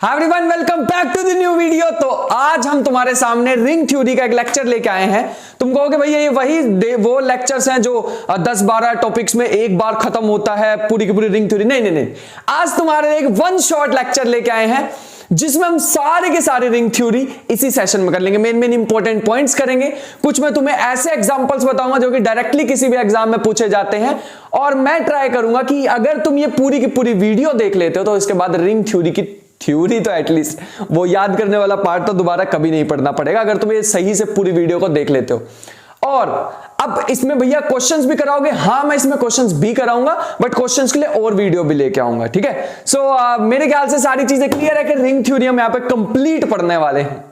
Hi everyone, welcome back to the new video. तो आज हम तुम्हारे सामने रिंग थ्योरी का एक लेक्चर लेके आए हैं। तुम कहोगे भैया ये वही वो लेक्चर्स हैं जो 10-12 टॉपिक्स में एक बार खत्म होता है पूरी की पूरी रिंग थ्योरी। नहीं, आज तुम्हारे एक वन शॉट लेक्चर लेके आए हैं जिसमें हम सारे के सारे रिंग थ्योरी इसी सेशन में कर लेंगे। मेन इंपॉर्टेंट पॉइंट्स करेंगे। कुछ मैं तुम्हें ऐसे एग्जांपल्स बताऊंगा जो कि डायरेक्टली किसी भी एग्जाम में पूछे जाते हैं, और मैं ट्राई करूंगा कि अगर तुम ये पूरी की पूरी वीडियो देख लेते हो तो इसके बाद रिंग थ्योरी की थ्योरी तो एटलीस्ट वो याद करने वाला पार्ट तो दोबारा कभी नहीं पढ़ना पड़ेगा अगर तुम ये सही से पूरी वीडियो को देख लेते हो। और अब इसमें भैया क्वेश्चंस भी कराओगे? हाँ, मैं इसमें क्वेश्चंस भी कराऊंगा, बट क्वेश्चंस के लिए और वीडियो भी लेके आऊंगा। ठीक है, सो मेरे ख्याल से सारी चीजें क्लियर है कि रिंग थ्योरी हम यहां पे कंप्लीट पढ़ने वाले हैं।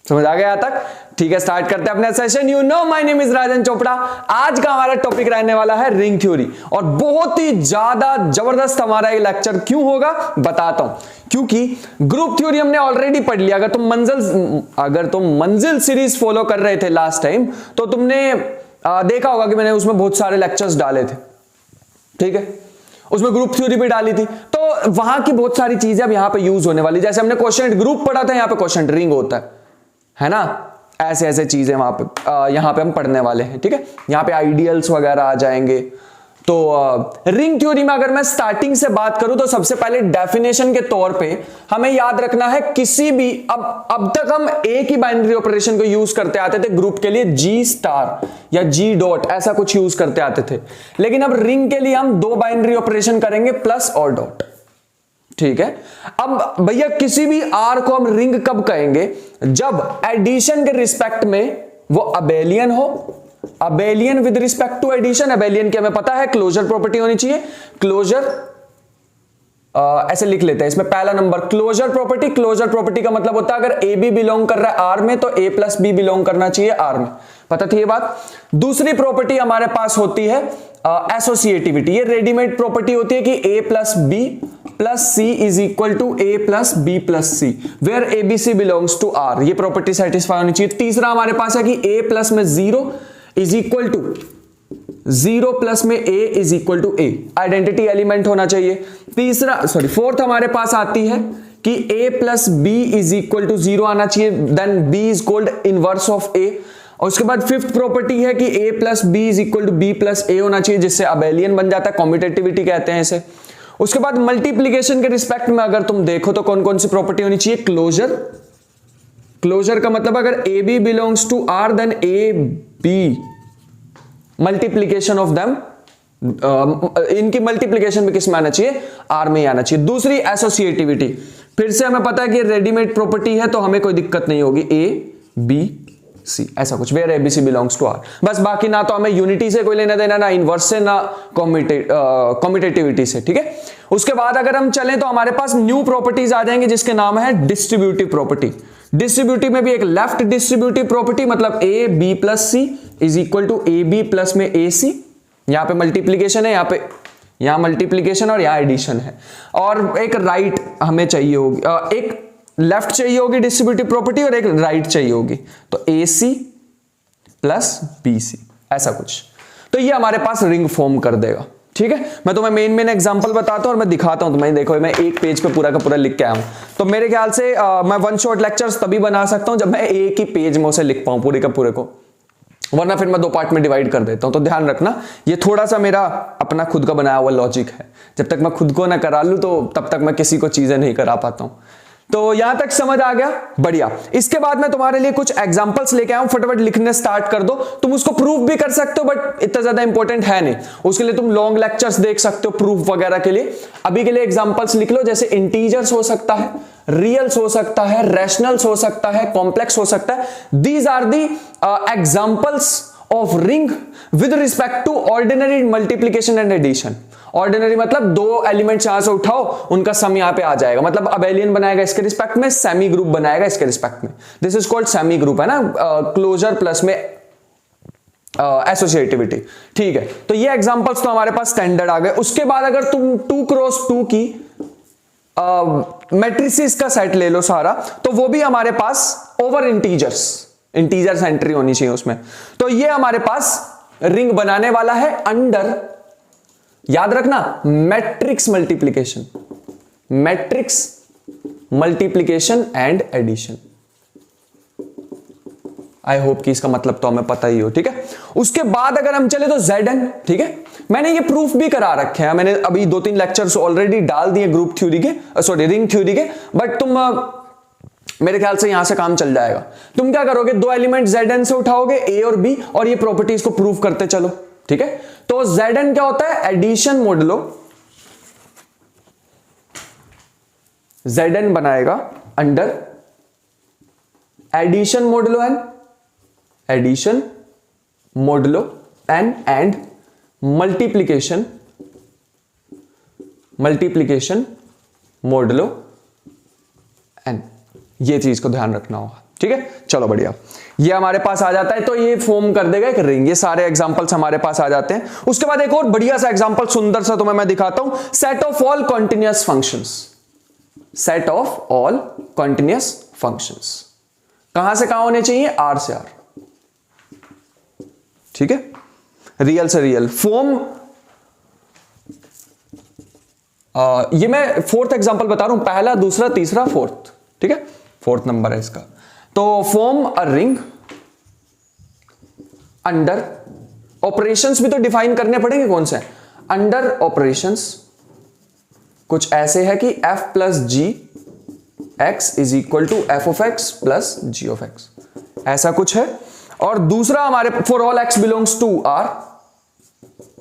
समझ आ गया तक? ठीक है, स्टार्ट करते हैं अपना session. You know my name is Rajan Chopra. आज का हमारा टॉपिक रहने वाला है रिंग थ्योरी, और बहुत ही ज्यादा जबरदस्त हमारा ये लेक्चर क्यों होगा बताता हूं। क्योंकि ग्रुप थ्योरी हमने ऑलरेडी पढ़ लिया। अगर तुम मंजिल सीरीज फॉलो कर रहे थे लास्ट टाइम तो तुमने देखा होगा कि मैंने उसमें बहुत सारे लेक्चर्स डाले थे। ठीक है, उसमें ग्रुप थ्योरी भी डाली थी, तो वहां की बहुत सारी चीजें अब यहां पे यूज होने वाली। जैसे हमने क्वोशिएंट ग्रुप पढ़ा था, यहां पे क्वोशिएंट रिंग होता है ना। ऐसे चीजें वहां पे यहां पे हम पढ़ने वाले हैं। ठीक है, यहां पे आइडियल्स वगैरह आ जाएंगे। तो रिंग थ्योरी में अगर मैं स्टार्टिंग से बात करूं तो सबसे पहले डेफिनेशन के तौर पे हमें याद रखना है किसी भी अब तक हम एक ही बाइनरी ऑपरेशन को यूज करते आते थे ग्रुप के लिए, जी स्टार या जी डॉट ऐसा कुछ यूज करते आते थे। लेकिन अब रिंग के लिए हम दो बाइनरी ऑपरेशन करेंगे, प्लस और डॉट। ठीक है, अब भैया किसी भी आर को हम रिंग कब कहेंगे? जब एडिशन के रिस्पेक्ट में वो अबेलियन हो। Abelian with respect to addition, abelian की हमें पता है क्लोजर प्रॉपर्टी होनी चाहिए। क्लोजर ऐसे लिख लेते हैं, इसमें पहला number closure property. Closure property का मतलब होता है अगर ए बी बिलोंग कर रहा है आर में तो ए प्लस बी बिलोंग करना चाहिए आर में। पता थी ये बात? दूसरी प्रॉपर्टी हमारे पास होती है एसोसिएटिविटी। ये रेडीमेड प्रॉपर्टी होती है कि A plus B plus C is equal to A plus B plus C, where A B C belongs to R. ये प्रॉपर्टी सेटिस्फाई होनी चाहिए। तीसरा हमारे पास है कि ए प्लस में zero is equal to zero plus में A is equal to A, identity element होना चाहिए। फोर्थ हमारे पास आती है कि a plus B is equal to zero आना चाहिए, then b is called inverse of a। और उसके बाद फिफ्थ प्रॉपर्टी है कि a plus B is equal to B plus A होना चाहिए, जिससे अबेलियन बन जाता है, कॉम्यूटेटिविटी कहते हैं इसे। उसके बाद मल्टीप्लीकेशन के रिस्पेक्ट में अगर तुम देखो तो कौन कौन सी प्रॉपर्टी होनी चाहिए? क्लोजर। क्लोजर का मतलब अगर A B belongs to R then A B multiplication of them, इनकी मल्टीप्लीकेशन भी किस में आना चाहिए? आर में ही आना चाहिए। दूसरी एसोसिएटिविटी, फिर से हमें पता है कि रेडीमेड प्रॉपर्टी है तो हमें कोई दिक्कत नहीं होगी, ए बी सी ऐसा कुछ, where A B C belongs to R. बस बाकी ना तो हमें यूनिटी से कोई लेना देना, ना इनवर्स से, ना कॉम्यूटेटिविटी से। ठीक है, उसके बाद अगर हम चलें तो हमारे पास न्यू प्रॉपर्टीज आ जाएंगे जिसके नाम है डिस्ट्रीब्यूटिव प्रॉपर्टी। डिस्ट्रीब्यूटिव में भी एक लेफ्ट डिस्ट्रीब्यूटिव प्रॉपर्टी, मतलब A B plus C is equal to A B plus में ए सी। यहां पे मल्टीप्लीकेशन है, यहां मल्टीप्लीकेशन और यहां एडिशन है। और एक राइट हमें चाहिए होगी, एक लेफ्ट चाहिए होगी डिस्ट्रीब्यूटिव प्रॉपर्टी और एक राइट चाहिए होगी, तो ए सी प्लस बी सी ऐसा कुछ। तो ये हमारे पास रिंग फॉर्म कर देगा। ठीक है, मैं तुम्हें मेन एग्जांपल बताता हूं और मैं दिखाता हूं तुम्हें। देखो मैं एक पेज पे पूरा का पूरा लिख के आया हूं, तो मेरे ख्याल से मैं वन शॉट लेक्चर्स तभी बना सकता हूं जब मैं एक ही पेज में उसे लिख पाऊं पूरे का पूरे को, वरना फिर मैं दो पार्ट में डिवाइड कर देता हूं। तो ध्यान रखना, ये थोड़ा सा मेरा अपना खुद का बनाया हुआ लॉजिक है। जब तक मैं खुद को ना करा लूं तो तब तक मैं किसी को चीजें नहीं करा पाता हूं। तो यहां तक समझ आ गया? बढ़िया। इसके बाद मैं तुम्हारे लिए कुछ एग्जांपल्स लेके आया हूं, फटाफट लिखने स्टार्ट कर दो। तुम उसको प्रूफ भी कर सकते हो, बट इतना ज्यादा इंपॉर्टेंट है नहीं, उसके लिए तुम लॉन्ग लेक्चर्स देख सकते हो प्रूफ वगैरह के लिए। अभी के लिए एग्जांपल्स लिख लो, जैसे इंटीजर्स हो सकता है, रियल्स हो सकता है, रैशनल्स हो सकता है, कॉम्प्लेक्स हो सकता है। These are the examples of ring with respect to ordinary multiplication and addition. Ordinary मतलब दो एलिमेंट्स यहां से उठाओ, उनका सम यहां पे आ जाएगा, मतलब अबेलियन बनाएगा इसके रिस्पेक्ट में, सेमी ग्रुप बनाएगा इसके रिस्पेक्ट में। This is called semi group, है ना, क्लोजर प्लस में एसोसिएटिविटी। ठीक है, तो ये एग्जांपल्स तो हमारे पास स्टैंडर्ड आ गए। उसके बाद अगर तुम 2x2 की मैट्रिसेस का सेट ले लो सारा, तो वो भी हमारे पास ओवर इंटीजर्स एंट्री होनी चाहिए उसमें। तो ये हमारे पास रिंग बनाने वाला है अंडर, याद रखना, matrix multiplication. Matrix multiplication and addition. I hope कि इसका मतलब तो हमें पता ही हो, ठीक है। उसके बाद अगर हम चले तो Zn, ठीक है, मैंने ये प्रूफ भी करा रखे हैं, मैंने अभी 2-3 लेक्चर्स ऑलरेडी डाल दिए ग्रुप थ्योरी के, सॉरी रिंग थ्योरी के, बट तुम मेरे ख्याल से यहां से काम चल जाएगा। तुम क्या करोगे, 2 एलिमेंट Zn से उठाओगे A और B, और ये प्रॉपर्टीज को प्रूव करते चलो, ठीक है। तो Zn क्या होता है, एडिशन मोडुलो Zn बनाएगा under addition modulo n, addition modulo n and multiplication modulo n। ये चीज को ध्यान रखना होगा, ठीक है। चलो बढ़िया, ये हमारे पास आ जाता है, तो ये फॉर्म कर देगा एक रिंग। ये सारे एग्जांपल्स हमारे पास आ जाते हैं। उसके बाद एक और बढ़िया सा एग्जांपल सुंदर सा तुम्हें मैं दिखाता हूं, set of all continuous functions. Set of all continuous functions कहां से कहां होने चाहिए, R से R, ठीक है, रियल से रियल फॉर्म। ये मैं 4th एग्जांपल बता रहा हूं, पहला, दूसरा, तीसरा, 4th, ठीक है, 4th नंबर है इसका। तो form a ring under operations भी तो डिफाइन करने पड़ेंगे, कौन से, अंडर ऑपरेशंस कुछ ऐसे है कि f plus g x is equal to f of x plus g of x, ऐसा कुछ है। और दूसरा हमारे for all x belongs to R,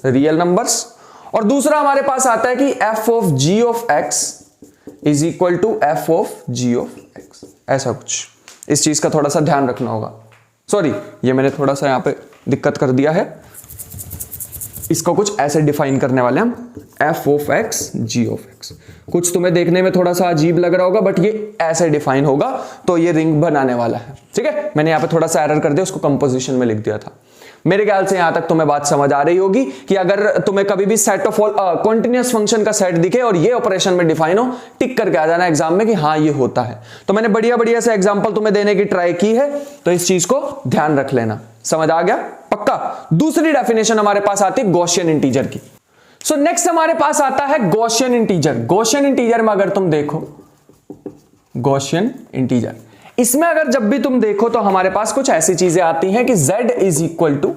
real numbers. और दूसरा हमारे पास आता है कि f of g of x is equal to f of g of x, ऐसा कुछ। इस चीज का थोड़ा सा ध्यान रखना होगा। सॉरी, ये मैंने थोड़ा सा यहां पे दिक्कत कर दिया है, इसको कुछ ऐसे डिफाइन करने वाले हम, f of x g of x। कुछ तुम्हें देखने में थोड़ा सा अजीब लग रहा होगा, बट ये ऐसे डिफाइन होगा, तो ये रिंग बनाने वाला है, ठीक है। मैंने यहां पे थोड़ा सा एरर कर दिया, उसको कंपोजिशन में लिख दिया था। मेरे ख्याल से यहां तक तुम्हें बात समझ आ रही होगी कि अगर तुम्हें कभी भी set of all continuous function का सेट दिखे और ये ऑपरेशन में डिफाइन हो, टिक करके आ जाना एग्जाम में कि हाँ ये होता है। तो मैंने बढ़िया बढ़िया से एग्जांपल तुम्हें देने की ट्राई की है, तो इस चीज को ध्यान रख लेना। समझ आ गया पक्का। दूसरी डेफिनेशन हमारे पास आती है गॉसियन इंटीजर की। सो नेक्स्ट हमारे पास आता है गॉसियन इंटीजर। गॉसियन इंटीजर में अगर तुम देखो, गॉसियन इंटीजर, इसमें अगर जब भी तुम देखो तो हमारे पास कुछ ऐसी चीजें आती हैं कि z is equal to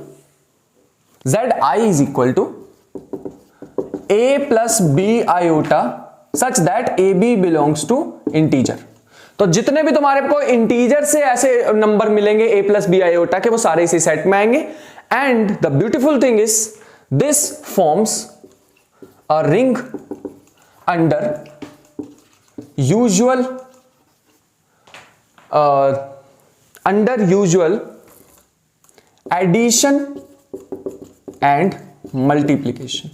zi is equal to a plus b iota such that a B belongs to integer. तो जितने भी तुम्हारे को इंटीजर से ऐसे नंबर मिलेंगे a प्लस बी आयोटा के, वो सारे इसी सेट में आएंगे। And the beautiful thing is this forms a ring under usual addition and multiplication.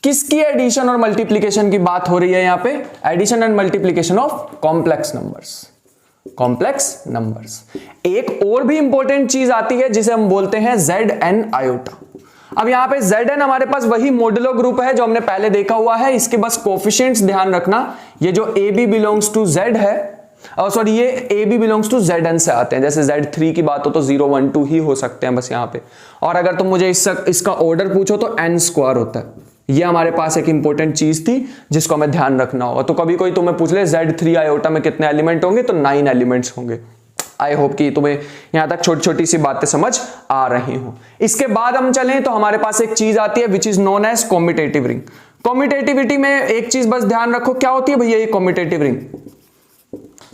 किसकी एडिशन और मल्टीप्लीकेशन की बात हो रही है यहां पे, addition and multiplication of complex numbers. Complex numbers. एक और भी इंपॉर्टेंट चीज आती है जिसे हम बोलते हैं Zn आयोटा। अब यहां पे Zn हमारे पास वही मॉडुलो ग्रुप है जो हमने पहले देखा हुआ है, इसके बस कोफिशिएंट्स ध्यान रखना। ये जो AB बिलोंग्स टू Z है, सॉरी ये AB बिलोंग्स टू Zn से आते हैं। जैसे Z3 की बात हो तो 0 1 2 ही हो सकते हैं बस यहाँ पे। और अगर तुम मुझे इसका ऑर्डर पूछो तो n स्क्वायर होता है। ये हमारे पास एक इंपॉर्टेंट चीज थी जिसको हमें ध्यान रखना होगा। तो कभी कोई तुम्हें पूछ ले Z3 आयोटा में कितने एलिमेंट होंगे, तो 9 एलिमेंट्स होंगे। आई होप कि तुम्हें यहां तक छोटी छोटी सी बातें समझ आ रही हो। इसके बाद हम चलें तो हमारे पास एक चीज आती है which is known as commutative ring. Commutativity में एक चीज बस ध्यान रखो, क्या होती है भैया ये कॉम्यूटेटिव रिंग।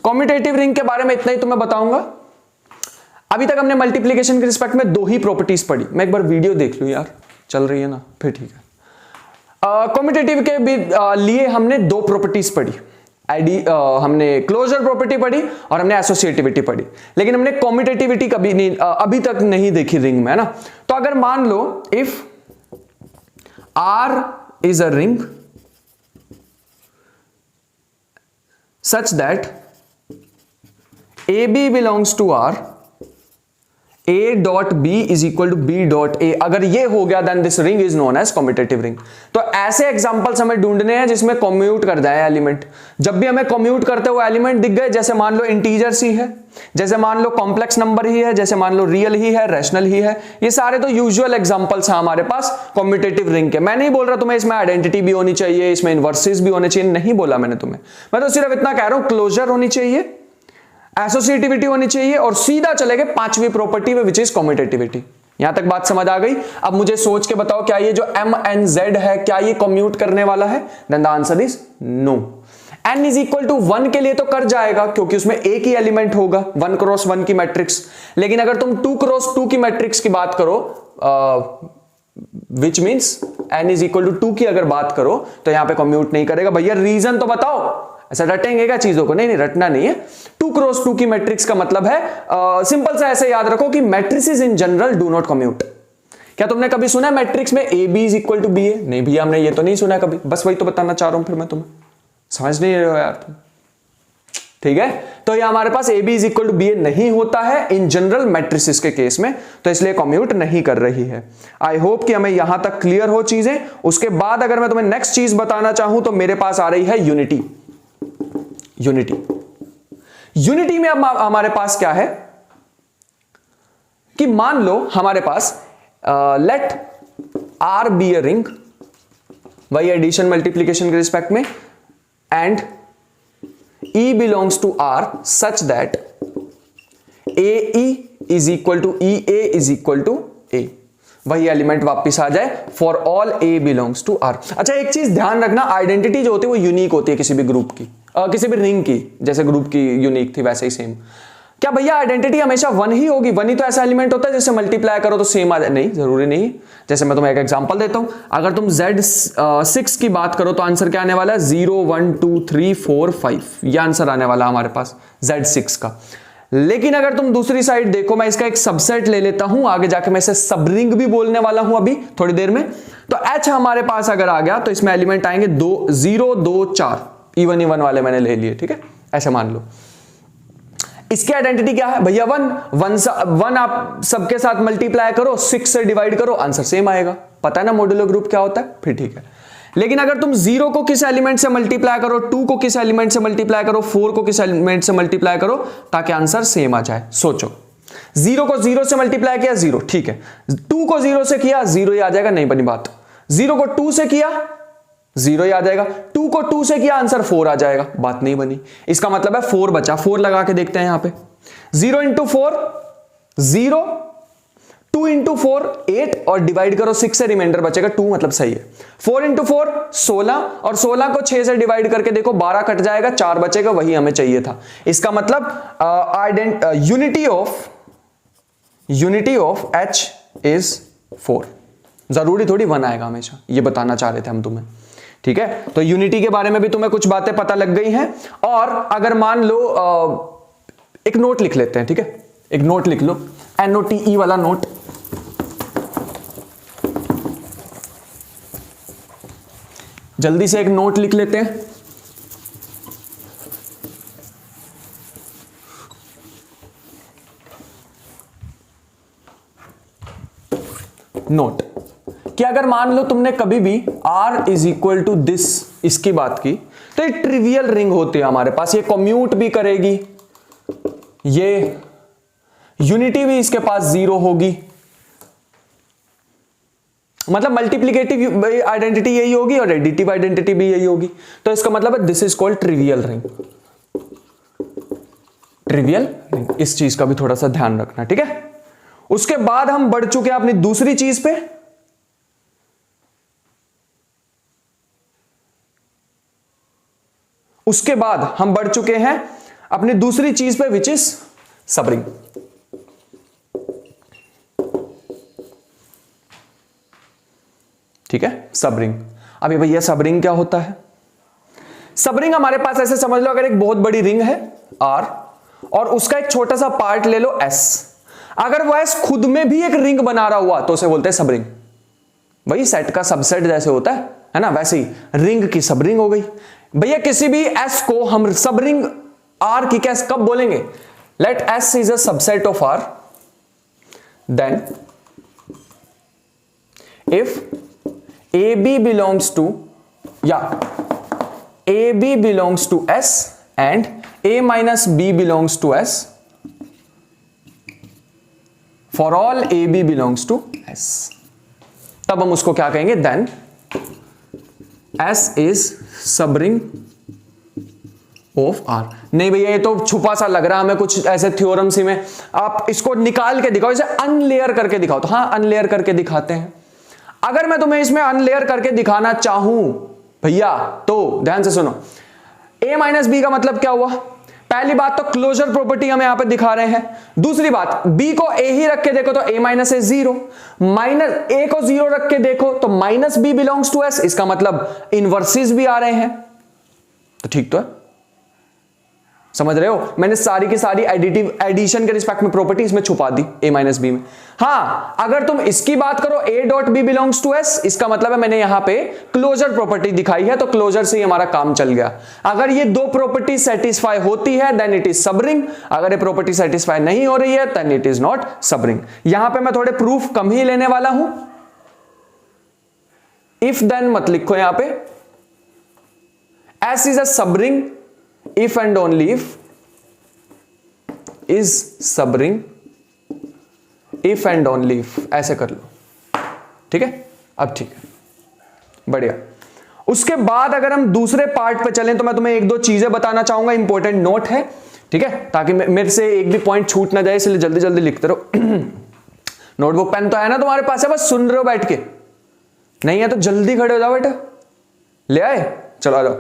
कॉम्यूटेटिव रिंग के बारे में इतना ही तुम्हें बताऊंगा। अभी तक हमने मल्टीप्लीकेशन के रिस्पेक्ट में 2 ही प्रॉपर्टीज पढ़ी। मैं एक बार वीडियो देख लूं यार, चल रही है ना, फिर ठीक है। कॉम्यूटेटिव के भी लिए हमने 2 प्रॉपर्टीज पढ़ी। हमने क्लोजर प्रॉपर्टी पढ़ी और हमने एसोसिएटिविटी पढ़ी, लेकिन हमने कॉम्यूटेटिविटी कभी नहीं अभी तक नहीं देखी रिंग में, है ना। तो अगर मान लो if R is a ring such that AB belongs to R A dot B is equal to B dot A, अगर ये हो गया then this ring is known as commutative ring. तो ऐसे एग्जांपल्स हमें ढूंढने हैं जिसमें कम्यूट कर जाए एलिमेंट। जब भी हमें कम्यूट करते हुए एलिमेंट दिख गए, जैसे मान लो इंटीजर्स ही है, जैसे मान लो कॉम्प्लेक्स नंबर ही है, जैसे मान लो रियल ही है, रैशनल ही है, ये सारे तो यूजुअल एग्जांपल्स हैं हमारे पास कम्यूटेटिव रिंग के। मैं नहीं बोल रहा तुम्हें इसमें आइडेंटिटी भी होनी चाहिए, इसमें इनवर्सेस भी होने चाहिए, नहीं बोला मैंने तुम्हें। मैं तो सिर्फ इतना कह रहा हूं क्लोजर होनी चाहिए, एसोसिएटिविटी होनी चाहिए, और सीधा चले गए पांचवी प्रॉपर्टी में विच इज कम्यूटेटिविटी। यहां तक बात समझ आ गई। अब मुझे सोच के बताओ, क्या ये जो एम एन जेड है, क्या ये कम्यूट करने वाला है? Then the answer is no. n is equal to 1 के लिए तो कर जाएगा, क्योंकि उसमें एक ही एलिमेंट होगा 1 क्रॉस 1 की मैट्रिक्स। लेकिन अगर तुम 2 क्रॉस 2 की मैट्रिक्स की बात करो, which means n is equal to 2 की अगर बात करो, तो यहां पे कम्यूट नहीं करेगा। भैया रीजन तो बताओ, ऐसा रटेंगे क्या चीजों को? नहीं रटना नहीं है। 2 क्रॉस 2 की मैट्रिक्स का मतलब है सिंपल सा ऐसे याद रखो कि matrices in general do not commute. क्या तुमने कभी सुना है मैट्रिक्स में A B is equal to B A? नहीं भैया, हमने ये तो नहीं सुना कभी। बस वही तो बताना चाह रहा हूं फिर मैं तुम्हें, समझ नहीं रहे हो यार तुम। ठीक है, तो ये हमारे पास A B is equal to B A नहीं होता है इन जनरल मैट्रिसेस के केस में, तो इसलिए कम्यूट नहीं कर रही है। आई होप कि हमें यहां तक क्लियर हो चीजें। उसके बाद अगर मैं तुम्हें नेक्स्ट चीज बताना चाहूं तो मेरे पास आ रही है यूनिटी। यूनिटी में अब हमारे पास क्या है कि मान लो हमारे पास let R be a ring, वही एडिशन मल्टीप्लीकेशन के रिस्पेक्ट में, and E belongs to R such that AE is equal to EA is equal to A। वही एलिमेंट वापस आ जाए for all A belongs to R। अच्छा, एक चीज ध्यान रखना, आइडेंटिटी जो होती है वो यूनिक होती है किसी भी ग्रुप की, किसी भी रिंग की। जैसे ग्रुप की यूनिक थी वैसे ही सेम। क्या भैया आइडेंटिटी हमेशा 1 ही होगी? 1 ही तो ऐसा एलिमेंट होता है जिससे मल्टीप्लाई करो तो सेम आ जाए? नहीं, जरूरी नहीं। जैसे मैं तुम्हें एक एग्जांपल देता हूं, अगर तुम Z6 की बात करो तो आंसर क्या आने वाला है? 0 1 2 3 4 5, यह आंसर आने वाला हमारे पास Z6 का। लेकिन अगर तुम दूसरी साइड देखो, मैं इसका एक सबसेट ले लेता हूं, आगे जाके मैं इसे सबरिंग भी बोलने वाला हूं अभी थोड़ी देर में। तो H हमारे पास अगर आ गया तो इसमें एलिमेंट आएंगे 0 2 4, इवन वाले मैंने ले लिए। ठीक है, ऐसे मान लो। इसकी आइडेंटिटी क्या है भैया? 1 आप सबके साथ मल्टीप्लाई करो, 6 से डिवाइड करो, आंसर सेम आएगा। पता है ना मॉड्यूलो ग्रुप क्या होता है? फिर ठीक है। लेकिन अगर तुम 0 को किस एलिमेंट से मल्टीप्लाई करो, 2 को किस एलिमेंट से मल्टीप्लाई करो, 4 को किस एलिमेंट से मल्टीप्लाई करो, ताकि आंसर सेम आ जाए। सोचो, 0 को 0 से मल्टीप्लाई किया 0, ठीक है। 2 को 0 से किया 0 ही आ जाएगा, नहीं बनी बात। 0 को 2 से किया 0 ही आ जाएगा। 2 को 2 से किया आंसर 4 आ जाएगा, बात नहीं बनी। इसका मतलब है 4 बचा। 4 लगा के देखते हैं यहां पे। 0 इंटू 4 0, 2 इंटू 4 8, और डिवाइड करो 6 से, रिमाइंडर बचेगा 2, मतलब सही है। 4 इंटू 4 16, और 16 को 6 से डिवाइड करके देखो 12 कट जाएगा, 4 बचेगा, वही हमें चाहिए था। इसका मतलब यूनिटी ऑफ H इज 4। जरूरी थोड़ी 1 आएगा हमेशा, ये बताना चाह रहे थे हम तुम्हें। ठीक है, तो यूनिटी के बारे में भी तुम्हें कुछ बातें पता लग गई हैं। और अगर मान लो एक नोट लिख लेते हैं। ठीक है, एक नोट लिख लो, NOTE वाला नोट। जल्दी से एक नोट लिख लेते हैं। नोट कि अगर मान लो तुमने कभी भी R is equal to this इसकी बात की, तो ये ट्रिवियल रिंग होती है हमारे पास। ये कम्यूट भी करेगी, ये यूनिटी भी इसके पास 0 होगी, मतलब मल्टीप्लिकेटिव आइडेंटिटी यही होगी और एडिटिव आइडेंटिटी भी यही होगी। तो इसका मतलब है this is called trivial ring. Trivial ring, इस चीज का भी थोड़ा सा ध्यान रखना। ठीक है, उसके बाद हम बढ़ चुके हैं अपनी दूसरी चीज पे। उसके बाद हम बढ़ चुके हैं अपनी दूसरी चीज पे, विच इज सबरिंग। ठीक है, सबरिंग। अभी भैया सबरिंग क्या होता है? सबरिंग हमारे पास ऐसे समझ लो, अगर एक बहुत बड़ी रिंग है R और उसका एक छोटा सा पार्ट ले लो S, अगर वो S खुद में भी एक रिंग बना रहा हुआ तो उसे बोलते हैं सबरिंग। वही सेट का सबसेट जैसे होता है ना, वैसे ही रिंग की सबरिंग हो गई। भैया किसी भी S को हम सबरिंग R की कैसे कब बोलेंगे? Let S is a subset of R then if AB belongs to AB belongs to S and A minus B belongs to S, for all AB belongs to S, तब हम उसको क्या कहेंगे, then S is subring of R। नहीं भैया ये तो छुपा सा लग रहा है हमें, कुछ ऐसे थ्योरम सी में आप इसको निकाल के दिखाओ, इसे अनलेयर करके दिखाओ। तो हाँ, अनलेयर करके दिखाते हैं। अगर मैं तुम्हें इसमें अनलेयर करके दिखाना चाहूं भैया तो ध्यान से सुनो, A माइनस बी का मतलब क्या हुआ? पहली बात तो क्लोजर प्रॉपर्टी हम यहां पे दिखा रहे हैं। दूसरी बात, B को A ही रख के देखो तो A माइनस है 0, माइनस A को 0 रख के देखो तो minus B belongs to S, इसका मतलब इनवर्सेस भी आ रहे हैं। तो ठीक तो है, समझ रहे हो? मैंने सारी की सारी एडिशन के रिस्पेक्ट में प्रॉपर्टी इसमें छुपा दी A माइनस बी में। हाँ, अगर तुम इसकी बात करो A dot B belongs to S, इसका मतलब है मैंने यहां पे क्लोजर प्रॉपर्टी दिखाई है, तो क्लोजर से ही हमारा काम चल गया। अगर ये दो प्रॉपर्टी सेटिस्फाई होती है देन इट इज सबरिंग, अगर ये प्रॉपर्टी सेटिस्फाई नहीं हो रही है then it is not subring. यहां पे मैं थोड़े प्रूफ कम ही लेने वाला हूं, इफ देन मत लिखो यहां पे। S is a subring if and only if is subring if and only if, ऐसे कर लो, ठीक है? अब ठीक है, बढ़िया। उसके बाद अगर हम दूसरे पार्ट पे चलें तो मैं तुम्हें एक दो चीजें बताना चाहूंगा, इंपॉर्टेंट नोट है, ठीक है? ताकि मेरे से एक भी पॉइंट छूट ना जाए, इसलिए जल्दी जल्दी लिखते रहो। नोटबुक पेन तो है ना तुम्हारे पास? है बस सुन रहे हो बैठ के? नहीं है तो जल्दी खड़े हो जाओ बेटा, ले आए, चलो आ जाओ।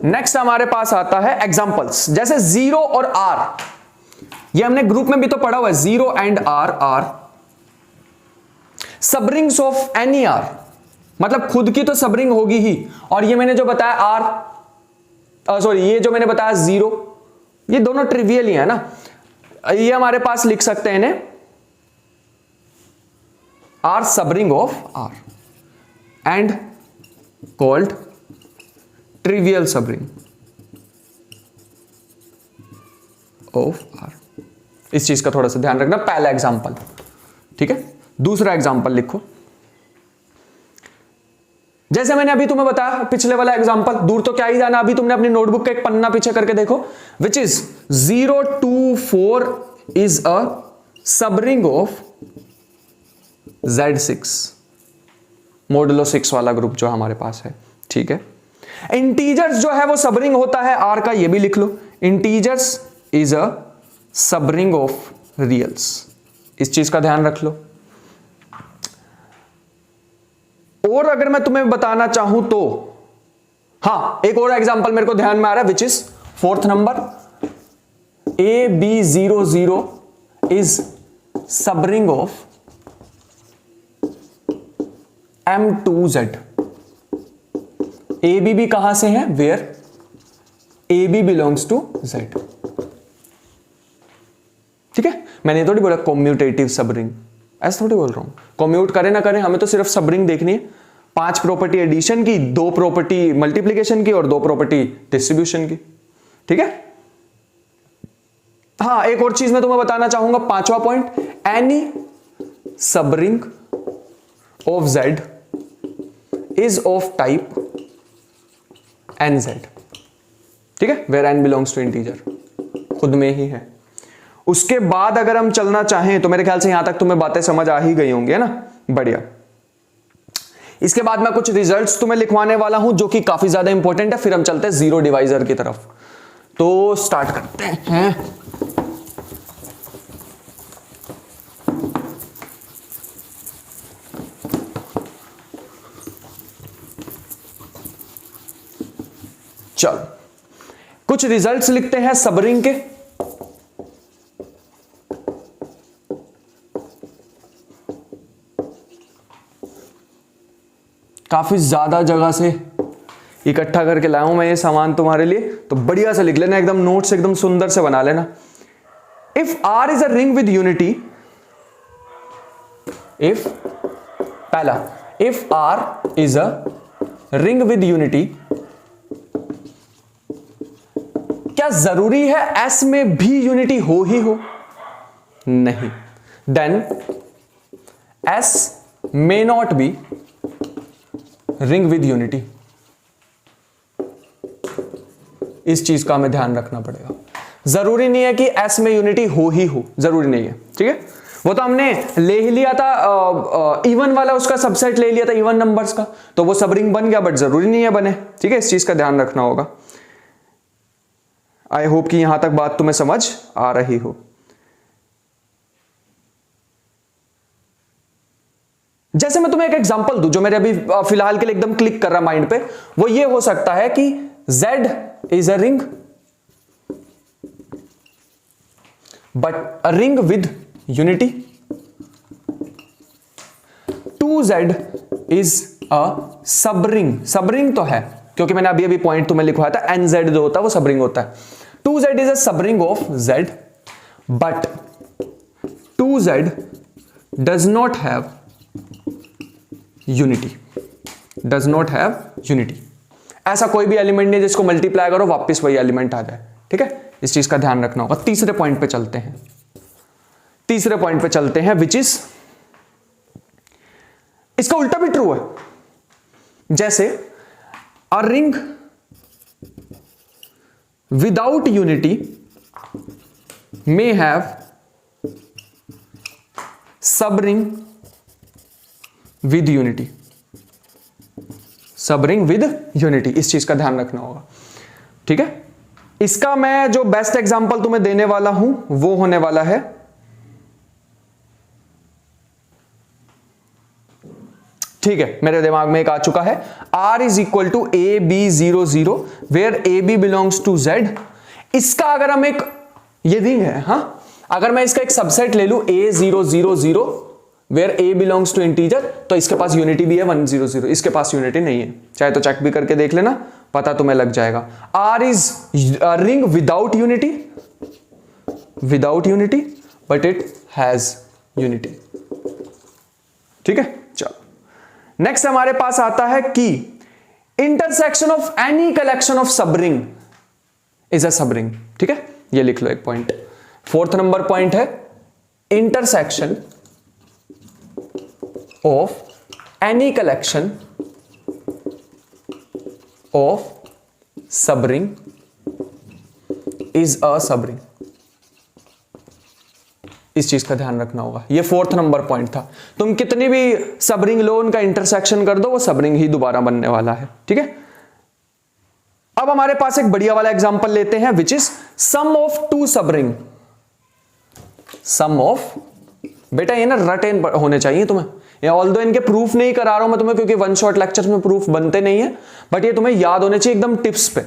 नेक्स्ट हमारे पास आता है एग्जांपल्स, जैसे 0 और R, ये हमने ग्रुप में भी तो पढ़ा हुआ है। 0 and R are subrings of any R, मतलब खुद की तो सबरिंग होगी ही, और ये मैंने जो बताया R, सॉरी ये जो मैंने बताया 0, ये दोनों ट्रिवियल ही है ना। ये हमारे पास लिख सकते हैं इन्हें R subring of R and called trivial subring of R। इस चीज का थोड़ा सा ध्यान रखना, पहला एग्जांपल, ठीक है? दूसरा एग्जांपल लिखो, जैसे मैंने अभी तुम्हें बताया पिछले वाला एग्जांपल, दूर तो क्या ही जाना, अभी तुमने अपनी नोटबुक का एक पन्ना पीछे करके देखो, which is 0 2 4 is a subring of Z6, modulo 6 वाला ग्रुप जो हमारे पास है, ठीक है? इंटीजर्स जो है वो सबरिंग होता है R का, ये भी लिख लो, integers is a subring of reals, इस चीज का ध्यान रख लो। और अगर मैं तुम्हें बताना चाहूं तो हाँ, एक और एग्जांपल मेरे को ध्यान में आ रहा है, which is 4th number, AB00 is subring of M2Z। AB भी कहां से है? Where AB belongs to Z, ठीक है? मैंने थोड़ी बोला कॉम्यूटेटिव सबरिंग, ऐसा थोड़ी बोल रहा हूं। कॉम्यूट करें ना करें, हमें तो सिर्फ सबरिंग देखनी है। 5 प्रॉपर्टी एडिशन की, 2 प्रॉपर्टी मल्टीप्लीकेशन की और 2 प्रॉपर्टी डिस्ट्रीब्यूशन की, ठीक है? हाँ, एक और चीज मैं तुम्हें बताना चाहूंगा, 5वां point, any subring of Z is of type NZ, ठीक है? Where N belongs to integer, खुद में ही है। उसके बाद अगर हम चलना चाहें तो मेरे ख्याल से यहां तक तुम्हें बातें समझ आ ही गई होंगी, है ना? बढ़िया। इसके बाद मैं कुछ रिजल्ट्स तुम्हें लिखवाने वाला हूं जो कि काफी ज्यादा इंपॉर्टेंट है, फिर हम चलते हैं जीरो डिवाइजर की तरफ। तो स्टार्ट करते हैं। चलो कुछ रिजल्ट्स लिखते हैं सबरिंग के। काफी ज्यादा जगह से इकट्ठा करके लाया हूं मैं ये सामान तुम्हारे लिए, तो बढ़िया से लिख लेना, एकदम नोट्स एकदम सुंदर से बना लेना। If R is a ring with unity, if पहला, if R is a ring with unity, क्या जरूरी है S में भी यूनिटी हो ही हो? नहीं, then S may not be ring with unity. इस चीज का हमें ध्यान रखना पड़ेगा। जरूरी नहीं है कि S में यूनिटी हो ही हो, जरूरी नहीं है, ठीक है। वो तो हमने ले ही लिया था, इवन वाला उसका सबसेट ले लिया था इवन नंबर्स का, तो वो सब रिंग बन गया, बट जरूरी नहीं है बने, ठीक है। इस चीज का ध्यान रखना होगा। आई होप कि यहां तक बात तुम्हें समझ आ रही हो। जैसे मैं तुम्हें एक एग्जांपल दूं जो मेरे अभी फिलहाल के लिए एकदम क्लिक कर रहा माइंड पे, वो ये हो सकता है कि Z is a ring but a ring with unity. 2Z is a सब रिंग। सब रिंग तो है क्योंकि मैंने अभी अभी पॉइंट तुम्हें लिखवाया था, NZ जो होता है वो सब रिंग होता है। 2Z इज अ सब ring of Z but 2Z does not have unity. Does not have unity. ऐसा कोई भी एलिमेंट नहीं जिसको मल्टीप्लाई करो वापस वही एलिमेंट आ जाए, ठीक है। इस चीज का ध्यान रखना होगा। तीसरे पॉइंट पे चलते हैं। तीसरे पॉइंट पे चलते हैं विच इज, इसका उल्टा भी ट्रू है। जैसे a ring without unity may have सब रिंग विद यूनिटी। सब रिंग विद यूनिटी, इस चीज का ध्यान रखना होगा, ठीक है। इसका मैं जो बेस्ट एग्जांपल तुम्हें देने वाला हूं वो होने वाला है, ठीक है, मेरे दिमाग में एक आ चुका है। R is equal to AB00 where AB belongs to Z। इसका अगर हम एक, ये रिंग है, हां, अगर मैं इसका एक सबसेट ले लूं A000 where A belongs to integer, तो इसके पास यूनिटी भी है 100, इसके पास यूनिटी नहीं है। चाहे तो चेक भी करके देख लेना, पता तुम्हें लग जाएगा। R is ring without unity, without unity but it has unity, ठीक है। चलो नेक्स्ट हमारे पास आता है कि intersection of any collection of subring is a subring, ठीक है। ये लिख लो एक पॉइंट। फोर्थ नंबर पॉइंट है intersection of any collection of subring is a subring. इस चीज का ध्यान रखना होगा। ये फोर्थ नंबर पॉइंट था। तुम कितनी भी सबरिंग लो, उनका इंटरसेक्शन कर दो, वो सबरिंग ही दोबारा बनने वाला है, ठीक है। अब हमारे पास एक बढ़िया वाला एग्जांपल लेते हैं which is sum of two subring. Sum of, बेटा ये ना रटेन होने चाहिए तुम्हें, या ऑल्दो इनके प्रूफ नहीं करा रहा हूं मैं तुम्हें क्योंकि वन शॉट लेक्चर में प्रूफ बनते नहीं है, बट ये तुम्हें याद होने चाहिए एकदम टिप्स पे।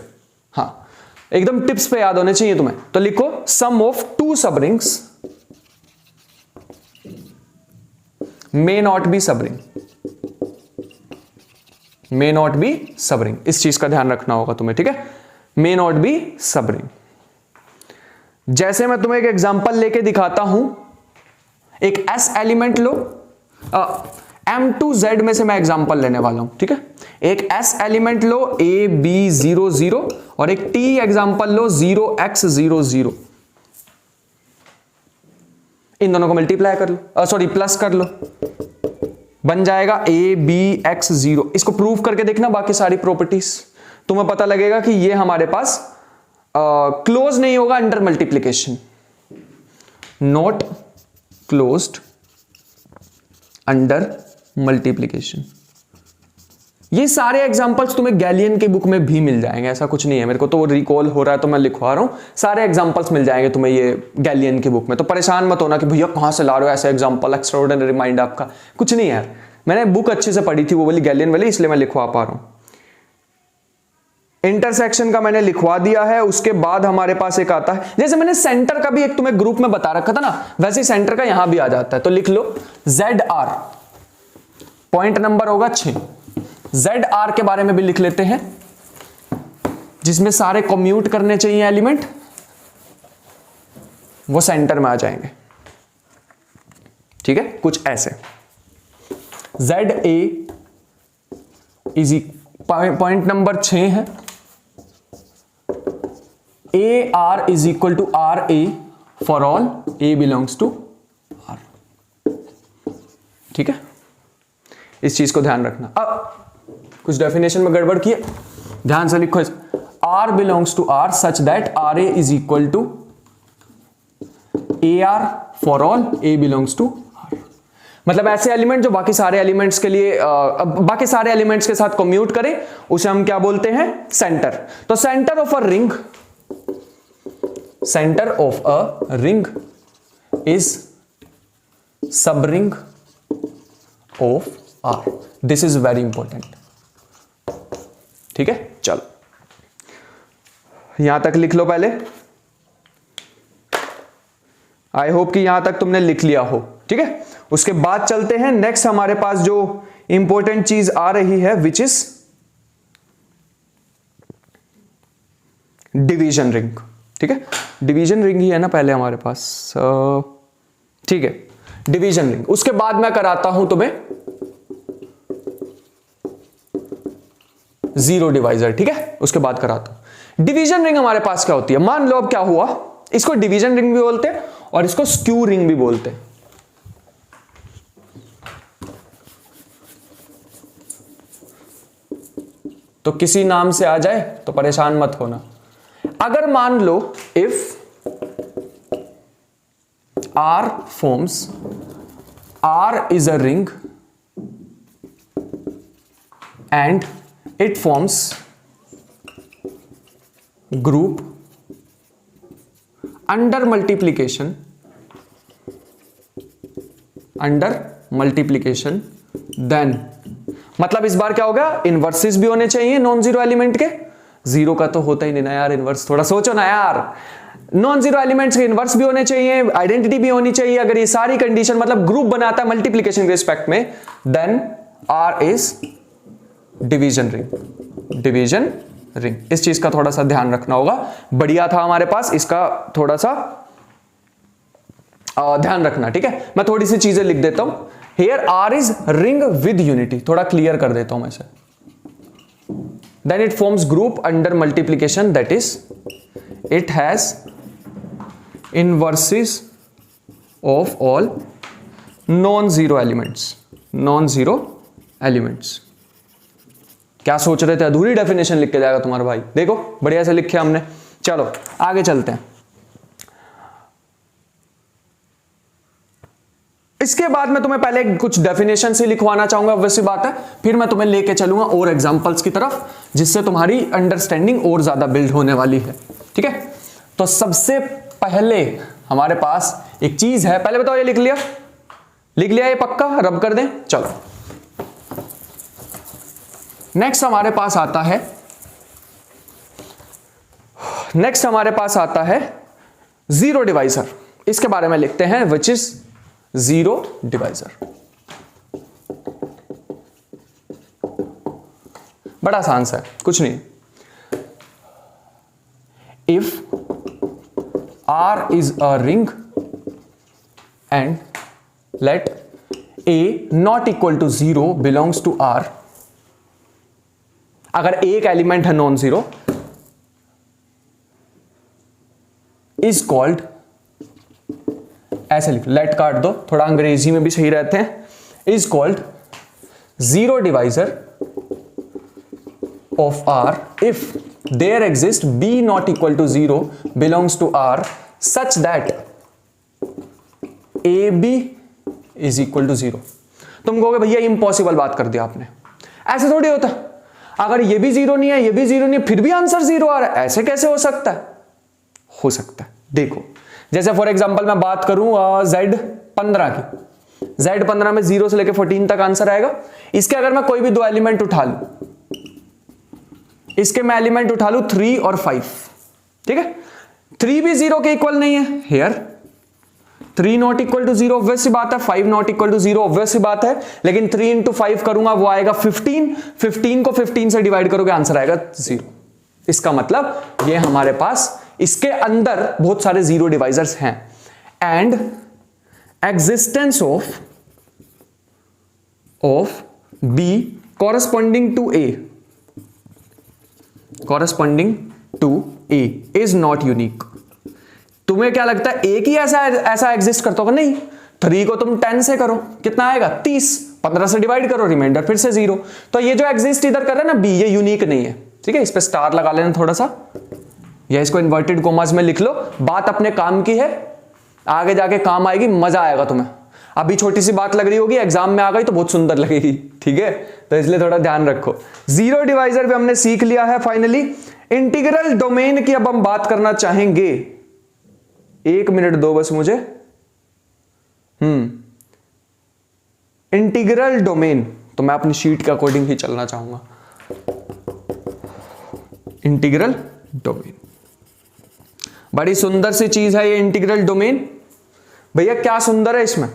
हाँ, एकदम टिप्स पे याद होने चाहिए तुम्हें। तो लिखो sum of two subrings may not be subring, may not be subring. इस चीज का ध्यान रखना होगा तुम्हें, ठीक है। may not be subring. जैसे मैं तुम्हें एक एग्जांपल लेके दिखाता हूं, एक S एलिमेंट लो, M2Z में से मैं एग्जांपल लेने वाला हूं, ठीक है। एक S एलिमेंट लो AB00 और एक T एग्जांपल लो 0x00। इन दोनों को मल्टीप्लाई कर लो, सॉरी प्लस कर लो, बन जाएगा ABX0। इसको प्रूव करके देखना बाकी सारी प्रॉपर्टीज, तुम्हें पता लगेगा कि ये हमारे पास क्लोज नहीं होगा under multiplication, not closed under multiplication. ये सारे एग्जांपल्स तुम्हें गैलियन की बुक में भी मिल जाएंगे, ऐसा कुछ नहीं है, मेरे को तो रिकॉल हो रहा है तो मैं लिखवा रहा हूं। सारे एग्जांपल्स मिल जाएंगे तुम्हें ये गैलियन की बुक में, तो परेशान मत होना कि भैया कहां से ला रहे हो ऐसे एग्जांपल, एक्स्ट्राऑर्डिनरी माइंड आपका। कुछ नहीं यार, मैंने बुक अच्छे से पढ़ी थी वो वाली गैलियन वाली, इसलिए मैं लिखवा पा रहा हूं। इंटरसेक्शन का मैंने लिखवा दिया है। उसके बाद हमारे पास एक आता है, जैसे मैंने सेंटर का भी एक तुम्हें ग्रुप में बता रखा था ना, वैसे सेंटर का यहां भी आ जाता है। तो लिख लो ZR, पॉइंट नंबर होगा 6। ZR के बारे में भी लिख लेते हैं, जिसमें सारे कम्यूट करने चाहिए एलिमेंट, वो सेंटर में आ जाएंगे, ठीक है। कुछ ऐसे ZA इज पॉइंट नंबर 6 है, AR is equal to RA for all A belongs to R। ठीक है, इस चीज को ध्यान रखना। अब कुछ डेफिनेशन में गड़बड़ की है, ध्यान से लिखो। R belongs to R such that RA is equal to AR for all A belongs to R। मतलब ऐसे एलिमेंट जो बाकी सारे एलिमेंट्स के लिए बाकी सारे एलिमेंट्स के साथ कम्यूट करें, उसे हम क्या बोलते हैं? सेंटर। तो centre of a ring is subring of R। This is very important. ठीक है, चलो यहां तक लिख लो पहले। आई होप कि यहां तक तुमने लिख लिया हो। ठीक है, उसके बाद चलते हैं नेक्स्ट। हमारे पास जो इंपॉर्टेंट चीज आ रही है विच इज डिवीजन रिंग। ठीक है, डिवीजन रिंग ही है ना पहले हमारे पास। ठीक है, डिवीजन रिंग। उसके बाद मैं कराता हूं तुम्हें जीरो डिवाइजर। ठीक है, उसके बाद कराता हूं। डिवीजन रिंग हमारे पास क्या होती है? मान लो अब क्या हुआ, इसको डिवीजन रिंग भी बोलते हैं और इसको स्क्यू रिंग भी बोलते हैं। तो किसी नाम से आ जाए तो परेशान मत होना। अगर मान लो if R forms, R is a ring and it forms group under multiplication, then मतलब इस बार क्या होगा? इनवर्सेस भी होने चाहिए नॉन जीरो एलिमेंट के। जीरो का तो होता ही नहीं ना यार इनवर्स, थोड़ा सोचो ना यार। नॉन जीरो एलिमेंट्स के इनवर्स भी होने चाहिए, आइडेंटिटी भी होनी चाहिए। अगर ये सारी कंडीशन मतलब ग्रुप बनाता है मल्टीप्लिकेशन के रिस्पेक्ट में, then R is division ring. Division ring, इस चीज का थोड़ा सा ध्यान रखना होगा। बढ़िया था हमारे पास, इसका थोड़ा सा ध्यान रखना। ठीक है, मैं थोड़ी सी चीजें लिख देता हूं। Here R is ring with unity, थोड़ा क्लियर कर देता हूं मैं इसे। Then it forms group under multiplication, that is it has inverses of all non-zero elements। क्या सोच रहे थे? अधूरी डेफिनेशन लिख के जाएगा तुम्हारा भाई। देखो बढ़िया से लिखे हमने। चलो आगे चलते हैं। इसके बाद मैं तुम्हें पहले कुछ डेफिनेशन से लिखवाना चाहूंगा, वैसी बात है, फिर मैं तुम्हें लेके चलूंगा और एग्जांपल्स की तरफ, जिससे तुम्हारी अंडरस्टैंडिंग और ज्यादा बिल्ड होने वाली है। ठीक है, तो सबसे पहले हमारे पास एक चीज है, पहले बताओ ये लिख लिया? लिख लिया ये पक्का? रब कर दें। चलो नेक्स्ट हमारे पास आता है जीरो डिवाइजर। इसके बारे में लिखते हैं विच इज जीरो डिवाइजर। बड़ा आसान सा है, कुछ नहीं। If R is a ring and let A not equal to 0 belongs to R, अगर एक एलिमेंट है नॉन जीरो, इज कॉल्ड, ऐसे लिख, लेट काट दो, थोड़ा अंग्रेजी में भी सही रहते हैं, is called zero divisor of R if there exists B not equal to 0 belongs to R such that AB is equal to 0। तुम कहोगे भैया इम्पॉसिबल बात कर दिया आपने, ऐसे थोड़ी होता। अगर ये भी जीरो नहीं है, ये भी जीरो नहीं है, फिर भी आंसर जीरो आ रहा है, ऐसे कैसे हो सकता है? हो सकता है। देखो जैसे फॉर एग्जांपल मैं बात करूं Z15 की, Z15 में 0 से लेकर 14 तक आंसर आएगा। इसके अगर मैं कोई भी दो एलिमेंट उठा लूं, इसके मैं एलिमेंट उठा लूं 3 और 5, ठीक है, 3 भी 0 के इक्वल नहीं है। Here 3 not equal to 0 obvious सी बात है, 5 नॉट इक्वल टू 0 ऑब्वियस सी बात है, लेकिन 3 इंटू 5 करूंगा वो आएगा 15, 15 को 15 से डिवाइड करोगे आंसर आएगा 0। इसका मतलब ये हमारे पास इसके अंदर बहुत सारे जीरो डिवाइजर्स हैं। And existence of B corresponding to A is not unique। तुम्हें क्या लगता है एक ही ऐसा एग्जिस्ट करता होगा? नहीं, 3 को तुम 10 से करो, कितना आएगा 30, 15 से डिवाइड करो, रिमाइंडर फिर से 0। तो ये जो एग्जिस्ट इधर कर रहा है ना बी, ये यूनिक नहीं है, ठीक है। इस पे स्टार लगा लेना थोड़ा सा, या इसको इन्वर्टेड कोमास में लिख लो। बात अपने काम की है, आगे जाके काम आएगी, मजा आएगा तुम्हें। अभी छोटी सी बात लग रही होगी, एग्जाम में आ गई तो बहुत सुंदर लगेगी, ठीक है। तो इसलिए थोड़ा ध्यान रखो। जीरो डिवाइजर भी हमने सीख लिया है फाइनली। इंटीग्रल डोमेन की अब हम बात करना चाहेंगे। 1 मिनट दो बस मुझे। इंटीग्रल डोमेन, तो मैं अपनी शीट के अकॉर्डिंग ही चलना चाहूंगा। इंटीग्रल डोमेन बड़ी सुंदर सी चीज है ये इंटीग्रल डोमेन। भैया क्या सुंदर है इसमें?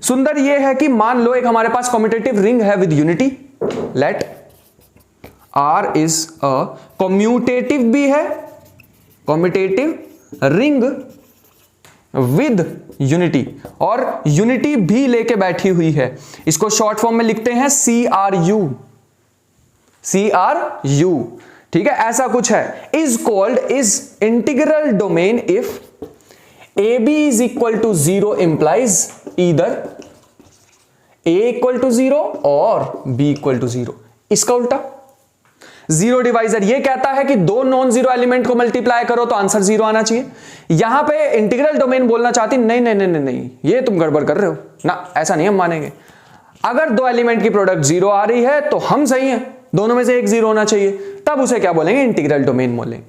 सुंदर ये है कि मान लो एक हमारे पास कम्यूटेटिव रिंग है with unity, let R is a commutative भी है, कम्यूटेटिव रिंग विद यूनिटी, और यूनिटी भी लेके बैठी हुई है। इसको शॉर्ट फॉर्म में लिखते हैं CRU, CRU, ठीक है। ऐसा कुछ है, is called is integral domain if AB is equal to 0 implies either A equal to 0 और B equal to 0। इसका उल्टा जीरो डिवाइजर ये कहता है कि दो नॉन जीरो एलिमेंट को मल्टीप्लाई करो तो आंसर 0 आना चाहिए। यहां पे इंटीग्रल डोमेन बोलना चाहती नहीं नहीं नहीं नहीं नहीं, ये तुम गड़बड़ कर रहे हो ना, ऐसा नहीं हम मानेंगे। अगर दो एलिमेंट की प्रोडक्ट 0 आ रही है तो हम सही हैं, दोनों में से एक 0 होना चाहिए, तब उसे क्या बोलेंगे? इंटीग्रल डोमेन बोलेंगे।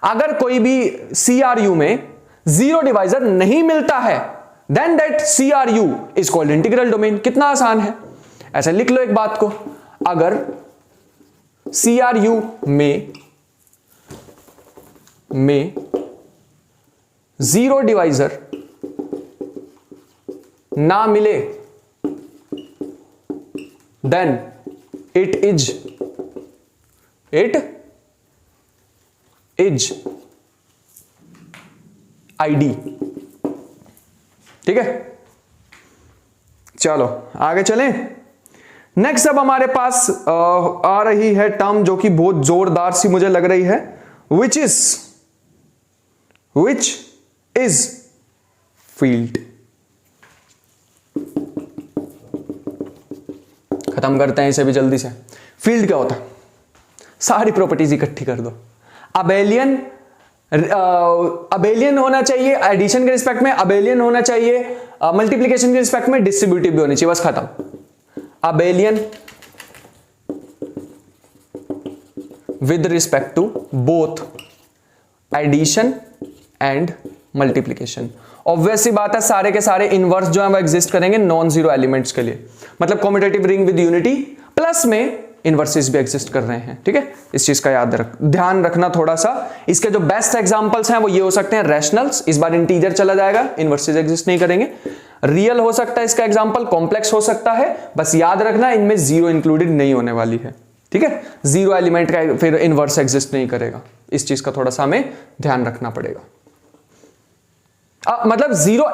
अगर कोई भी CRU में जीरो डिवाइजर नहीं मिलता है, then that CRU is called integral domain. कितना आसान है, ऐसे लिख लो एक बात को। अगर CRU में जीरो डिवाइजर ना मिले, देन इट इज ID, ठीक है। चलो आगे चलें। नेक्स्ट अब हमारे पास आ रही है टर्म जो कि बहुत जोरदार सी मुझे लग रही है, विच इज फील्ड। खत्म करते हैं इसे भी जल्दी से। फील्ड क्या होता है? सारी प्रॉपर्टीज इकट्ठी कर दो। अबेलियन होना चाहिए एडिशन के रिस्पेक्ट में, अबेलियन होना चाहिए मल्टीप्लिकेशन के रिस्पेक्ट में, डिस्ट्रीब्यूटिव भी होनी चाहिए, बस खत्म। Abelian with respect to both addition and multiplication. Obvious सी बात है, सारे के सारे इनवर्स जो है वो एग्जिस्ट करेंगे नॉन जीरो एलिमेंट्स के लिए, मतलब commutative ring with unity plus में इनवर्सेस भी एग्जिस्ट कर रहे हैं, ठीक है। इस चीज का ध्यान रखना थोड़ा सा। इसके जो बेस्ट एग्जांपल्स हैं वो ये हो सकते हैं रैशनल्स, इस बार इंटीजर चला जाएगा, इनवर्सेस एग्जिस्ट नहीं करेंगे। रियल हो सकता है इसका एग्जांपल, कॉम्प्लेक्स हो सकता है, बस याद रखना इनमें जीरो इंक्लूडेड नहीं होने वाली है, ठीक है। जीरो एलिमेंट का फिर इनवर्स एग्जिस्ट नहीं करेगा, इस चीज का थोड़ा सा हमें ध्यान रखना पड़ेगा। मतलब जीरो,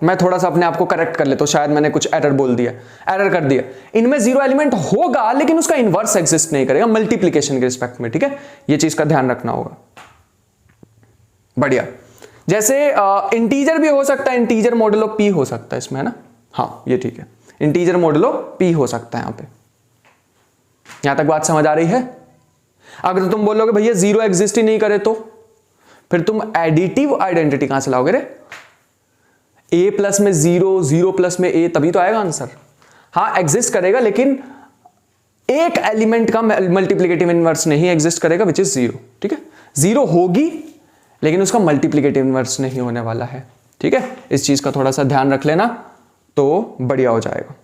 मैं थोड़ा सा अपने आप को करेक्ट कर लेता हूं, शायद मैंने कुछ एरर कर दिया। इनमें जीरो एलिमेंट होगा लेकिन उसका इनवर्स एग्जिस्ट नहीं करेगा मल्टीप्लिकेशन के रिस्पेक्ट में, ठीक है। ये चीज का ध्यान रखना होगा। बढ़िया। जैसे इंटीजर भी हो सकता है, इंटीजर मॉडुलो P हो सकता है इसमें, है ना। हाँ ये ठीक है, इंटीजर मॉडुलो P हो सकता है यहां पे। यहां तक बात समझ आ रही है? अगर तुम बोलोगे भैया जीरो एग्जिस्ट ही नहीं करे तो फिर तुम एडिटिव आइडेंटिटी कहां से लाओगे रे? A प्लस में जीरो, जीरो प्लस में A, तभी तो आएगा आंसर। हाँ एग्जिस्ट करेगा लेकिन एक एलिमेंट का मल्टीप्लिकेटिव इनवर्स नहीं एग्जिस्ट करेगा, विच इज जीरो, ठीक है। जीरो होगी लेकिन उसका मल्टीप्लिकेटिव इनवर्स नहीं होने वाला है, ठीक है। इस चीज का थोड़ा सा ध्यान रख लेना तो बढ़िया हो जाएगा।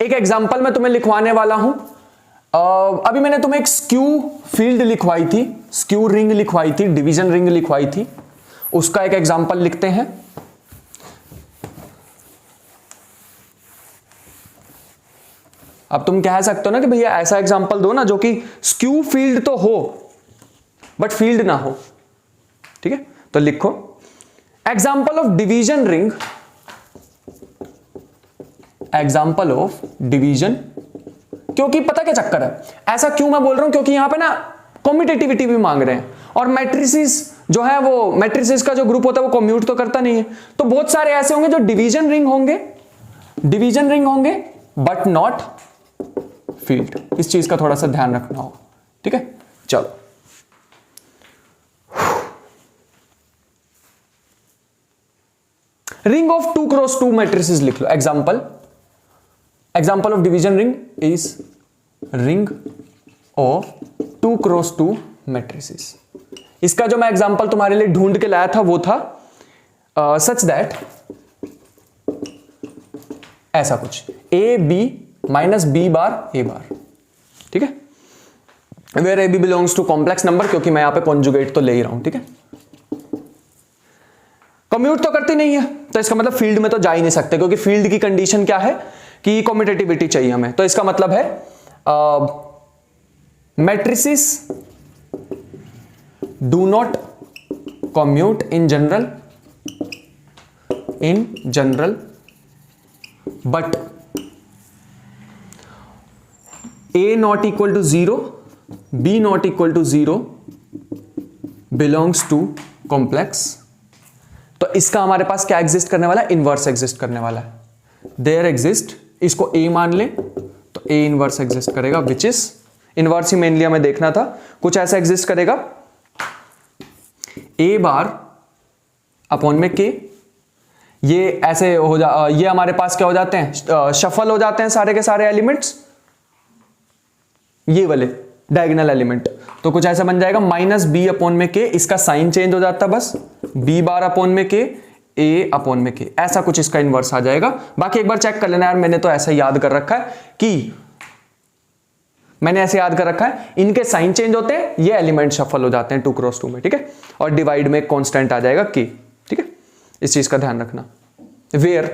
एक एग्जांपल मैं तुम्हें लिखवाने वाला हूं। अभी मैंने तुम्हें एक स्क्यू फील्ड लिखवाई थी, स्क्यू रिंग लिखवाई थी, डिवीजन रिंग लिखवाई थी, उसका एक एग्जांपल लिखते हैं। अब तुम कह सकते हो ना कि भैया ऐसा एग्जांपल दो ना जो कि स्क्यू फील्ड तो हो बट फील्ड ना हो, ठीक है। तो लिखो example of division ring, example of division. क्योंकि पता क्या चक्कर है, ऐसा क्यों मैं बोल रहा हूं, क्योंकि यहां पे ना कॉम्यूटेटिविटी भी मांग रहे हैं, और मैट्रिसेस जो है वो मैट्रिसेस का जो ग्रुप होता है वो कम्यूट तो करता नहीं है। तो बहुत सारे ऐसे होंगे जो डिवीजन रिंग होंगे बट नॉट फील्ड। इस चीज का थोड़ा सा ध्यान रखना होगा, ठीक है। चलो रिंग ऑफ 2x2 मैट्रिसेस लिख लो। Example of division ring is ring of 2x2 matrices. इसका जो मैं एग्जांपल तुम्हारे लिए ढूंढ के लाया था वो था सच दैट ऐसा कुछ a b minus b bar a bar, ठीक है, where A B belongs to complex number, क्योंकि मैं यहां पे कॉन्जुगेट तो ले ही रहा हूं, ठीक है। कम्यूट तो करती नहीं है तो इसका मतलब फील्ड में तो जा ही नहीं सकते, क्योंकि फील्ड की कंडीशन क्या है कि कम्यूटेटिविटी चाहिए हमें। तो इसका मतलब है matrices do not commute in general but A not equal to 0, B not equal to 0 belongs to complex। तो इसका हमारे पास क्या एग्जिस्ट करने वाला है, इनवर्स एग्जिस्ट करने वाला है। देयर एग्जिस्ट, इसको A मान ले तो A इनवर्स एग्जिस्ट करेगा, which is inverse he mainly हमें देखना था। कुछ ऐसा एग्जिस्ट करेगा A बार अपॉन में K। ये ऐसे हो ये हमारे पास क्या हो जाते हैं, शफल हो जाते हैं सारे के सारे एलिमेंट्स, ये वाले डायगोनल एलिमेंट। तो कुछ ऐसा बन जाएगा माइनस बी अपॉन में के, इसका साइन चेंज हो जाता है बस, बी बार अपॉन में के ए अपॉन में के, ऐसा कुछ इसका इनवर्स आ जाएगा। बाकी एक बार चेक कर लेना यार, मैंने तो ऐसा याद कर रखा है कि मैंने ऐसे याद कर रखा है इनके साइन चेंज होते हैं, ये एलिमेंट शफल हो जाते हैं 2x2 में, ठीक है। और डिवाइड में एक कांस्टेंट आ जाएगा के, ठीक है, इस चीज का ध्यान रखना। Where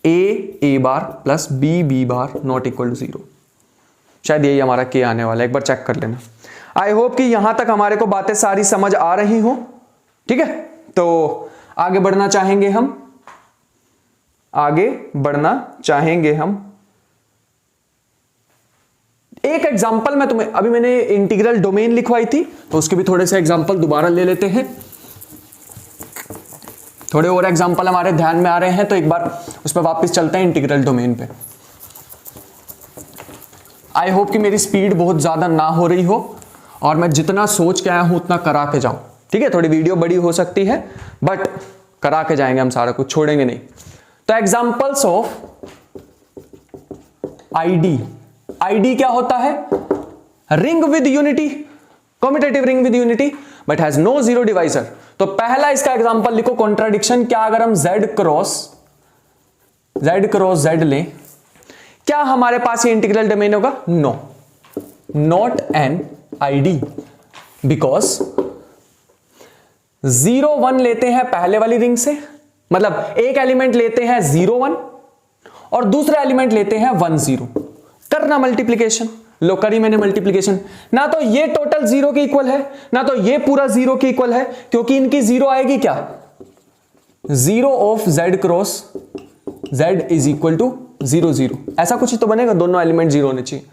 A bar plus B bar not equal to 0, शायद यही हमारा के आने वाला है, एक बार चेक कर लेना। आई होप कि यहां तक हमारे को बातें सारी समझ आ रही हो, ठीक है। तो आगे बढ़ना चाहेंगे हम एक एग्जांपल में तुम्हें, अभी मैंने इंटीग्रल डोमेन लिखवाई थी तो उसके भी थोड़े से एग्जांपल दोबारा ले लेते हैं। थोड़े और एग्जांपल हमारे ध्यान में आ रहे हैं तो एक बार उस पर वापस चलते हैं इंटीग्रल डोमेन पे। आई होप कि मेरी स्पीड बहुत ज्यादा ना हो रही हो और मैं जितना सोच के आया हूं उतना करा के जाऊं, ठीक है। थोड़ी वीडियो बड़ी हो सकती है बट करा के जाएंगे हम, सारा कुछ छोड़ेंगे नहीं। तो एग्जांपल्स ऑफ आईडी क्या होता है, ring with unity, commutative ring with unity but has no zero divisor. तो पहला इसका एग्जांपल लिखो, कॉन्ट्राडिक्शन। क्या अगर हम z क्रॉस z लें, क्या हमारे पास ये इंटीग्रल डोमेन होगा? No, not an ID, because 0 1 लेते हैं पहले वाली रिंग से, मतलब एक एलिमेंट लेते हैं 0 1 और दूसरा एलिमेंट लेते हैं 1 0। करना मल्टीप्लीकेशन, लो करी मैंने मल्टीप्लीकेशन। ना तो ये टोटल 0 के इक्वल है ना तो ये पूरा 0 के इक्वल है, क्योंकि इनकी 0 आएगी क्या, 0 of z cross z is equal to 0 0, ऐसा कुछ ही तो बनेगा, दोनों एलिमेंट 0 होने चाहिए।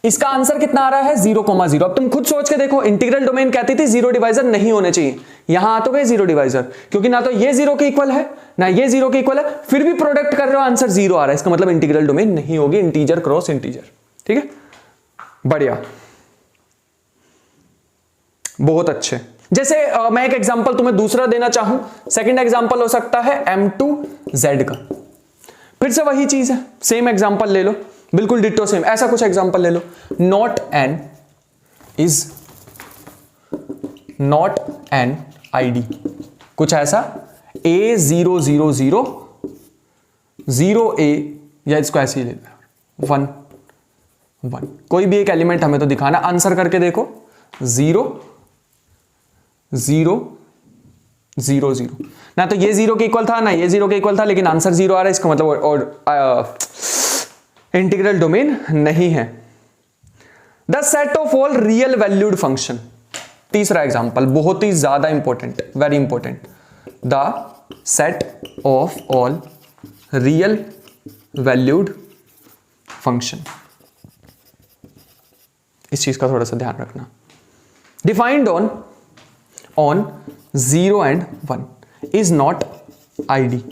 इसका आंसर कितना आ रहा है 0,0। अब तुम खुद सोच के देखो, इंटीग्रल डोमेन कहती थी 0 डिवाइजर नहीं होने चाहिए, यहां आ तो गए 0 डिवाइजर, क्योंकि ना तो ये 0 के इक्वल है ना ये 0 के इक्वल है, फिर भी प्रोडक्ट कर रहे हो आंसर 0 आ रहा है, इसका मतलब इंटीग्रल डोमेन नहीं होगी, इंटीजर क्रॉस इंटीजर, ठीक है। बढ़िया, बहुत अच्छे। जैसे मैं एक एग्जांपल तुम्हें दूसरा देना चाहूं, सेकंड एग्जांपल हो सकता है M2Z का, फिर से वही चीज है, सेम एग्जांपल ले लो, बिल्कुल डिट्टो सेम, ऐसा कुछ एग्जांपल ले लो। नॉट एन आईडी, कुछ ऐसा A0 0 0 0A, या इसको ऐसे ही ले लो 1 1, कोई भी एक एलिमेंट हमें तो दिखाना, आंसर करके देखो 0 0 0 0, ना तो ये 0 के इक्वल था ना ये 0 के इक्वल था, लेकिन आंसर 0 आ रहा है, इसका मतलब और इंटीग्रल डोमेन नहीं है। The set of all real valued function, तीसरा एग्जांपल बहुत ही ज्यादा important, very important. The set of all real valued function इस चीज का थोड़ा सा ध्यान रखना। Defined on 0 and 1 is not ID.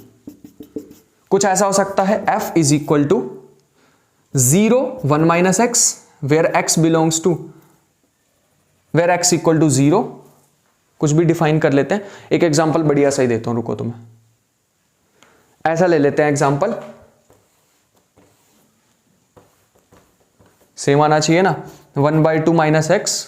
कुछ ऐसा हो सकता है f is equal to 0 1 minus x where x belongs to where x equal to 0। कुछ भी डिफाइन कर लेते हैं। एक एग्जांपल बढ़िया सही देता हूं, रुको तुम्हें। ऐसा ले लेते हैं एग्जांपल, सेम आना चाहिए ना, 1/2 माइनस एक्स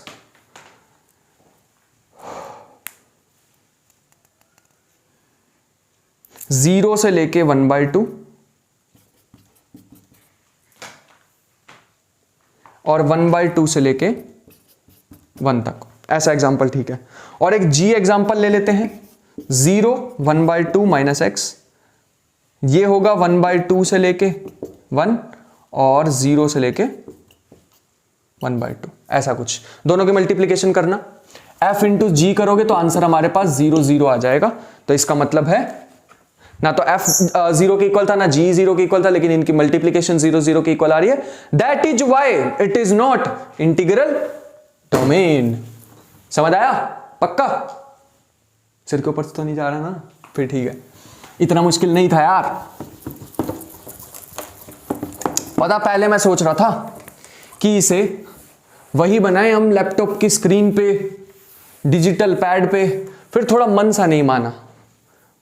जीरो से लेके 1/2 और 1/2 से लेके 1 तक, ऐसा एग्जांपल ठीक है। और एक जी एग्जांपल ले लेते हैं, 0 1/2 माइनस एक्स, ये होगा 1/2 से लेके 1 और 0 से लेके 1/2, ऐसा कुछ। दोनों की मल्टीप्लीकेशन करना, f इंटू जी करोगे तो आंसर हमारे पास 0 0 आ जाएगा। तो इसका मतलब है ना तो f 0 के इक्वल था ना g 0 के इक्वल था, लेकिन इनकी मल्टीप्लीकेशन 0 0 के इक्वल आ रही है। That is why it is not integral domain. समझ आया? पक्का? सिर के ऊपर तो नहीं जा रहा ना? फिर ठीक है, इतना मुश्किल नहीं था यार। पता पहले मैं सोच रहा था कि इसे वही बनाए हम लैपटॉप की स्क्रीन पे, डिजिटल पैड पे, फिर थोड़ा मन सा नहीं माना,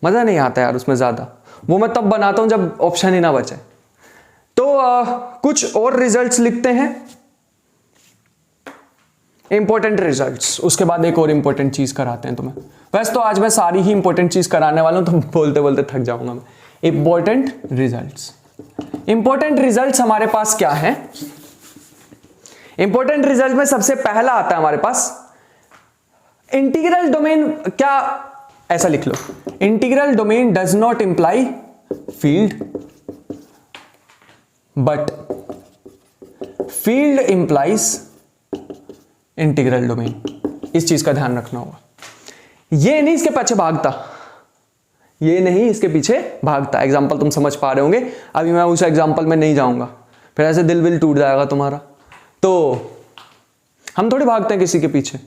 मजा नहीं आता यार उसमें ज्यादा। वो मैं तब बनाता हूं जब ऑप्शन ही ना बचे। तो कुछ और रिजल्ट्स लिखते हैं, इंपॉर्टेंट रिजल्ट्स, उसके बाद एक और इंपॉर्टेंट चीज कराते हैं तुम्हें। वैसे तो आज मैं सारी ही इंपॉर्टेंट चीज कराने वाला हूं, तो बोलते बोलते थक जाऊंगा मैं। इंपॉर्टेंट रिजल्ट्स, इंपॉर्टेंट रिजल्ट्स हमारे पास क्या है? इंपॉर्टेंट रिजल्ट में सबसे पहला आता है हमारे पास इंटीग्रल डोमेन। क्या, ऐसा लिख लो, integral domain does not imply field but field implies integral domain. इस चीज का ध्यान रखना होगा। ये नहीं इसके पीछे भागता, ये नहीं इसके पीछे भागता। एग्जाम्पल तुम समझ पा रहे होंगे, अभी मैं उस एग्जाम्पल में नहीं जाऊंगा, फिर ऐसे दिल विल टूट जाएगा तुम्हारा। तो हम थोड़ी भागते हैं किसी के पीछे,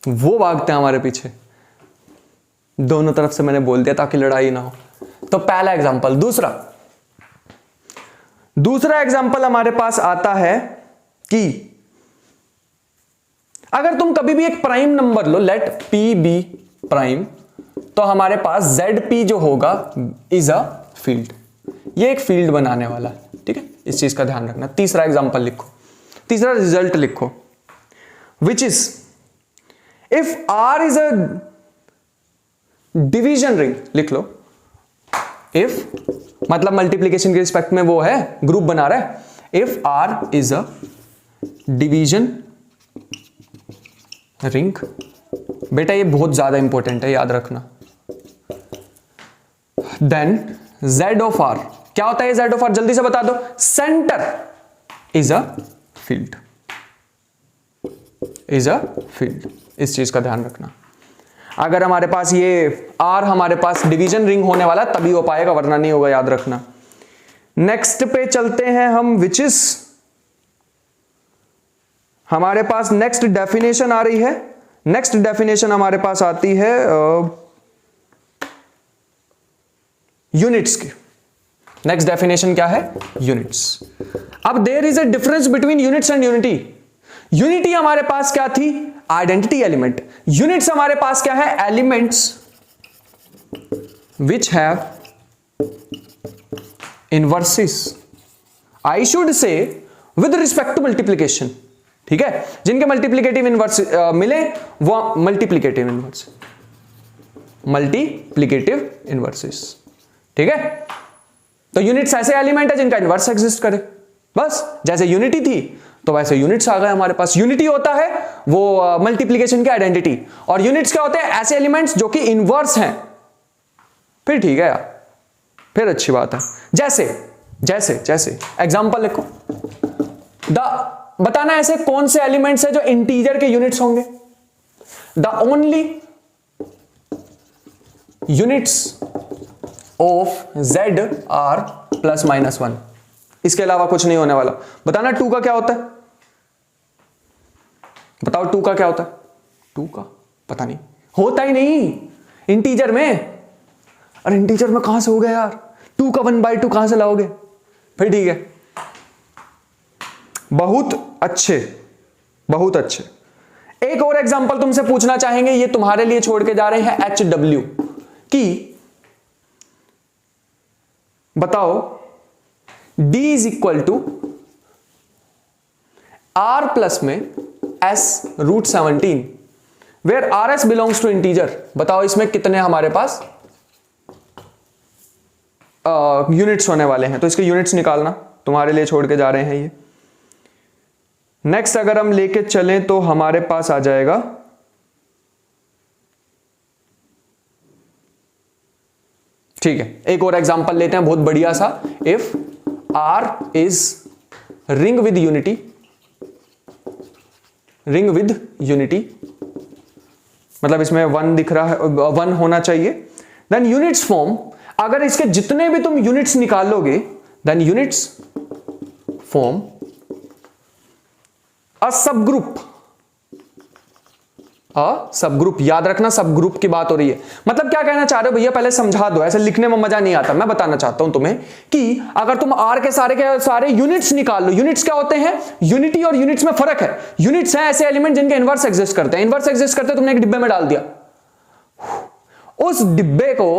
वो भागते हैं हमारे पीछे। दोनों तरफ से मैंने बोल दिया ताकि लड़ाई ना हो। तो पहला एग्जाम्पल। दूसरा एग्जाम्पल हमारे पास आता है कि अगर तुम कभी भी एक प्राइम नंबर लो, लेट पी बी प्राइम, तो हमारे पास जेड पी जो होगा इज अ फील्ड। ये एक फील्ड बनाने वाला है, ठीक है? इस चीज का ध्यान रखना। तीसरा एग्जाम्पल लिखो, तीसरा रिजल्ट लिखो, which is if R is a division ring. लिख लो, इफ मतलब मल्टीप्लीकेशन के रिस्पेक्ट में वो है, ग्रुप बना रहा है। If R is a division ring, बेटा ये बहुत ज्यादा इंपॉर्टेंट है, याद रखना। देन z ऑफ r, क्या होता है z ऑफ r? जल्दी से बता दो। Centre is a field, is a field. इस चीज का ध्यान रखना। अगर हमारे पास ये r हमारे पास डिवीजन रिंग होने वाला तभी हो पाएगा, वरना नहीं होगा, याद रखना। नेक्स्ट पे चलते हैं हम, विच इज हमारे पास नेक्स्ट डेफिनेशन आ रही है। नेक्स्ट डेफिनेशन हमारे पास आती है यूनिट्स की। नेक्स्ट डेफिनेशन क्या है? यूनिट्स। अब there is a difference between units and unity. Unity हमारे पास क्या थी? Identity element. यूनिट्स हमारे पास क्या है? Elements which have inverses, I should say with respect to multiplication, ठीक है? जिनके मल्टीप्लीकेटिव इनवर्स मिले वो मल्टीप्लीकेटिव इनवर्स, मल्टीप्लीकेटिव इनवर्सेस, ठीक है? तो यूनिट्स ऐसे एलिमेंट है जिनका इनवर्स एग्जिस्ट करे, बस। जैसे यूनिटी थी तो वैसे यूनिट्स आ गए हमारे पास। यूनिटी होता है वो मल्टीप्लीकेशन की आइडेंटिटी, और यूनिट्स क्या होते हैं? ऐसे एलिमेंट्स जो कि इनवर्स हैं। फिर ठीक है यार, फिर अच्छी बात है। जैसे जैसे जैसे एग्जांपल लिखो, बताना ऐसे कौन से एलिमेंट्स है जो इंटीजर के यूनिट्स होंगे। The only units of z are plus minus 1, इसके अलावा कुछ नहीं होने वाला। बताना 2 का क्या होता है? बताओ 2 का क्या होता है? 2 का पता नहीं, होता ही नहीं इंटीजर में। अरे इंटीजर में कहां से हो गया यार? 2 का 1/2 कहां से लाओगे? फिर ठीक है, बहुत अच्छे, बहुत अच्छे। एक और एग्जांपल तुमसे पूछना चाहेंगे, ये तुम्हारे लिए छोड़ के जा रहे हैं HW की, बताओ D is equal to R plus में S√17 वेयर RS बिलोंग्स टू इंटीजर। बताओ इसमें कितने हमारे पास यूनिट्स होने वाले हैं? तो इसके यूनिट्स निकालना, तुम्हारे लिए छोड़ के जा रहे हैं ये। नेक्स्ट अगर हम लेके चलें तो हमारे पास आ जाएगा ठीक है, एक और एग्जांपल लेते हैं बहुत बढ़िया सा। If R is ring with unity, ring with unity मतलब इसमें 1 दिख रहा है, 1 होना चाहिए। देन यूनिट्स फॉर्म, अगर इसके जितने भी तुम यूनिट्स निकालोगे, देन यूनिट्स फॉर्म अ सब ग्रुप। याद रखना सब ग्रुप की बात हो रही है। मतलब क्या कहना चाह रहे हो भैया, पहले समझा दो, ऐसे लिखने में मजा नहीं आता। मैं बताना चाहता हूं तुम्हें कि अगर तुम R के सारे यूनिट्स निकाल लो। यूनिट्स क्या होते हैं? यूनिटी और यूनिट्स में फर्क है। यूनिट्स हैं ऐसे एलिमेंट जिनके इनवर्स एग्जिस्ट करते हैं। इनवर्स एग्जिस्ट करते तुमने एक डिब्बे में डाल दिया, उस डिब्बे को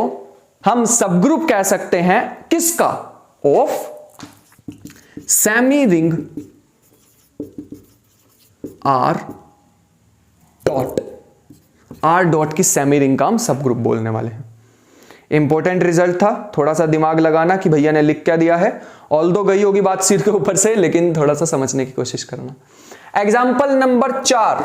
हम सब ग्रुप कह सकते हैं। किसका? Of semi ring R dot की सेमी रिंग का हम सब ग्रुप बोलने वाले हैं। इंपॉर्टेंट रिजल्ट था, थोड़ा सा दिमाग लगाना कि भैया ने लिख क्या दिया है। ऑल्दो गई होगी बात सिर के ऊपर से, लेकिन थोड़ा सा समझने की कोशिश करना। एग्जाम्पल नंबर 4,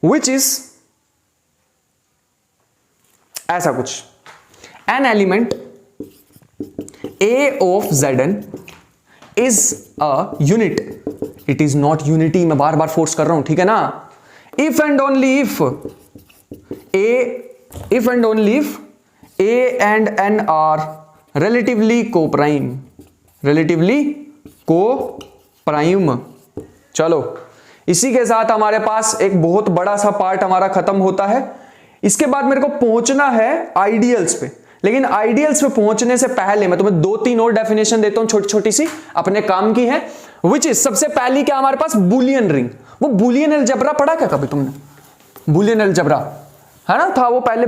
विच इज ऐसा कुछ, an element A of Zn is a unit. It is not unity. मैं बार बार फोर्स कर रहा हूं, ठीक है ना? If and only if A and N are relatively co-prime. चलो, इसी के साथ हमारे पास एक बहुत बड़ा सा पार्ट हमारा खत्म होता है। इसके बाद मेरे को पहुंचना है आइडियल्स पे, लेकिन आइडियल्स पे पहुंचने से पहले मैं तुम्हें 2-3 और डेफिनेशन देता हूं, छोटी छोटी सी, अपने काम की है। विच इज, सबसे पहली क्या हमारे पास? Boolean ring. वो बूलियन अलजेब्रा पढ़ा क्या कभी तुमने? बूलियन अलजेब्रा है ना, था वो पहले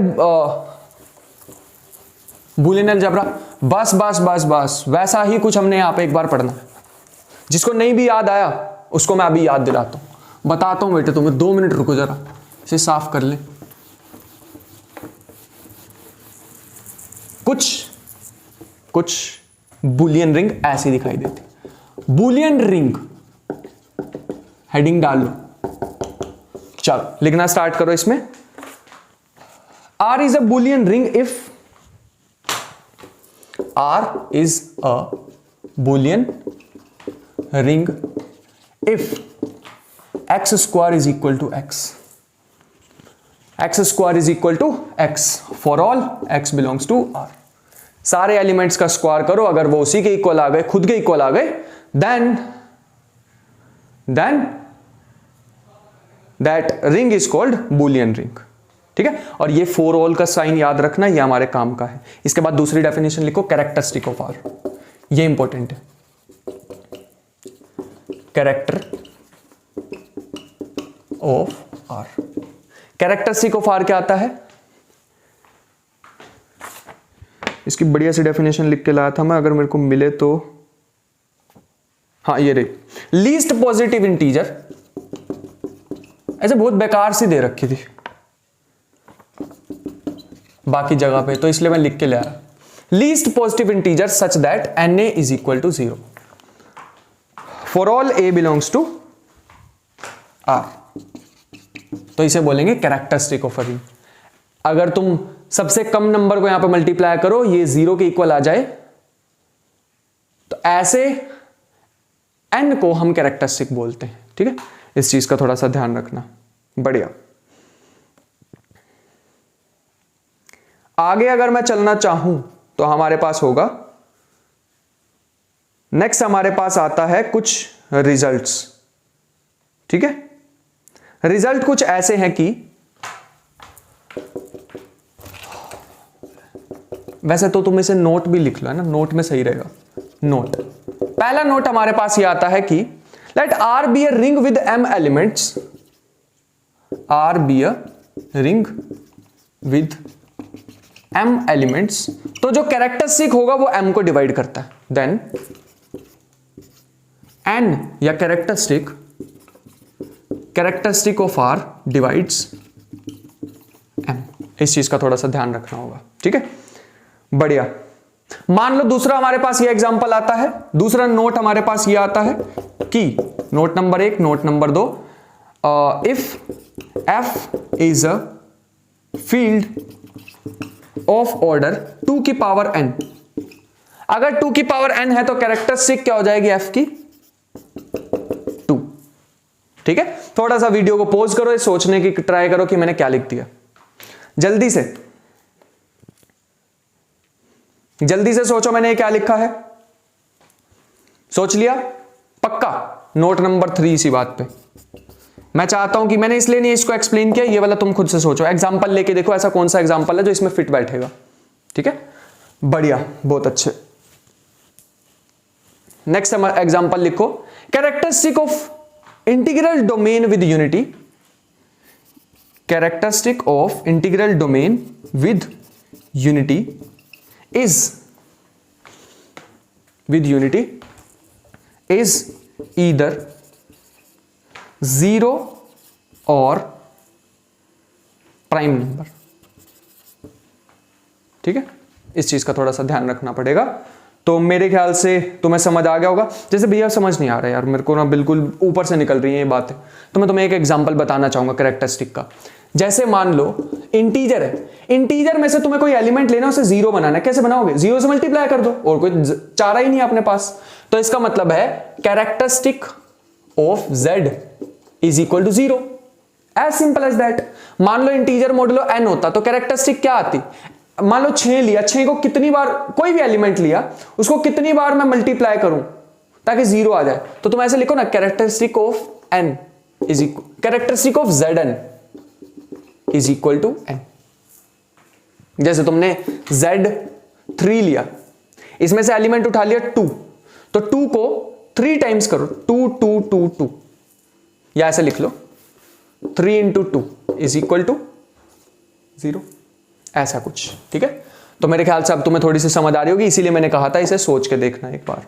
बूलियन अलजेब्रा। बस वैसा ही कुछ हमने यहां पे एक बार पढ़ना है। जिसको नहीं भी याद आया उसको मैं अभी याद दिलाता हूं, बताता हूं बेटे तुम्हें। 2 मिनट रुको जरा, इसे साफ कर ले। कुछ बूलियन रिंग ऐसी दिखाई देती। बूलियन रिंग हेडिंग डाल लो। चलो लिखना स्टार्ट करो इसमें। R is a Boolean ring if R is a Boolean ring if x square is equal to x. x square is equal to x for all x belongs to R. सारे elements का square करो, अगर वो उसी के equal आ गए, खुद के इक्वल आ गए, then that ring is called Boolean ring. ठीक है, और ये फॉर ऑल का साइन याद रखना, ये हमारे काम का है। इसके बाद दूसरी डेफिनेशन लिखो, कैरेक्टरिस्टिक ऑफ आर। ये इंपॉर्टेंट है, character of R. Characteristic of R क्या आता है? इसकी बढ़िया सी डेफिनेशन लिख के लाया था मैं, अगर मेरे को मिले तो। हाँ ये रही, लीस्ट पॉजिटिव इंटीजर। ऐसे बहुत बेकार सी दे रखी थी बाकी जगह पे, तो इसलिए मैं लिख के ले आया। Least positive integer such that Na is equal to 0 for all A belongs to R। तो इसे बोलेंगे कैरेक्टरिस्टिक ऑफ अ रिंग। अगर तुम सबसे कम नंबर को यहां पे मल्टीप्लाई करो, ये 0 के इक्वल आ जाए, तो ऐसे n को हम कैरेक्टरिस्टिक बोलते हैं। ठीक है, इस चीज का थोड़ा सा ध्यान रखना। बढ़िया, आगे अगर मैं चलना चाहूं तो हमारे पास होगा नेक्स्ट हमारे पास आता है कुछ रिजल्ट्स। ठीक है, रिजल्ट कुछ ऐसे हैं कि वैसे तो तुम इसे नोट भी लिख लो, है ना, नोट में सही रहेगा। नोट, पहला नोट हमारे पास ये आता है कि let R be a ring with m elements, R be a ring with m elements, तो जो कैरेक्टरिस्टिक होगा वो m को डिवाइड करता है। देन n या characteristic of r divides m। इस चीज का थोड़ा सा ध्यान रखना होगा। ठीक है, बढ़िया। मान लो दूसरा हमारे पास ये एग्जांपल आता है, दूसरा नोट हमारे पास ये आता है कि note number 1, note number 2, if f is a field of order 2 की पावर n, अगर 2 की पावर n है तो कैरेक्टरिस्टिक क्या हो जाएगी f की? 2। ठीक है, थोड़ा सा वीडियो को पॉज करो, ये सोचने की ट्राई करो कि मैंने क्या लिख दिया। जल्दी से सोचो मैंने ये क्या लिखा है। सोच लिया? पक्का? नोट नंबर 3 इसी बात पे मैं चाहता हूं कि मैंने इसलिए नहीं इसको एक्सप्लेन किया, ये वाला तुम खुद से सोचो, एग्जांपल लेके देखो ऐसा कौन सा एग्जांपल है जो इसमें फिट बैठेगा। ठीक है, बढ़िया, बहुत अच्छे। नेक्स्ट एग्जांपल लिखो, characteristic of integral domain with unity, characteristic of integral domain with unity is either 0 or prime number. ठीक है, इस चीज का थोड़ा सा ध्यान रखना पड़ेगा। तो मेरे ख्याल से तुम्हें समझ आ गया होगा। जैसे भैया समझ नहीं आ रहा यार, मेरे को ना बिल्कुल ऊपर से निकल रही है ये बातें, तो मैं तुम्हें एक एग्जांपल बताना चाहूंगा कैरेक्टरिस्टिक का। जैसे मान लो इंटीजर है, इंटीजर में से तुम्हें कोई एलिमेंट लेना, उसे 0 बनाना है। कैसे बनाओगे? 0 से मल्टीप्लाई कर दो, और कोई चारा ही नहीं है अपने पास। तो इसका मतलब है characteristic of z is equal to 0, as simple as that. मान लो इंटीजर मॉडुलो n होता तो कैरेक्टरिस्टिक क्या आती? मान लो 6 लिया, 6 को कितनी बार, कोई भी एलिमेंट लिया, उसको कितनी बार मैं मल्टीप्लाई करूं ताकि 0 आ जाए? तो तुम ऐसे लिखो ना, characteristic of n is equal, characteristic of zn is equal to n। जैसे तुमने Z3 लिया, इसमें से एलिमेंट उठा लिया 2, तो 2 को 3 टाइम्स करो, 2 2 2 2, या ऐसे लिख लो 3 इंटू 2 इज इक्वल टू 0, ऐसा कुछ। ठीक है, तो मेरे ख्याल से अब तुम्हें थोड़ी सी समझ आ रही होगी, इसीलिए मैंने कहा था इसे सोच के देखना एक बार,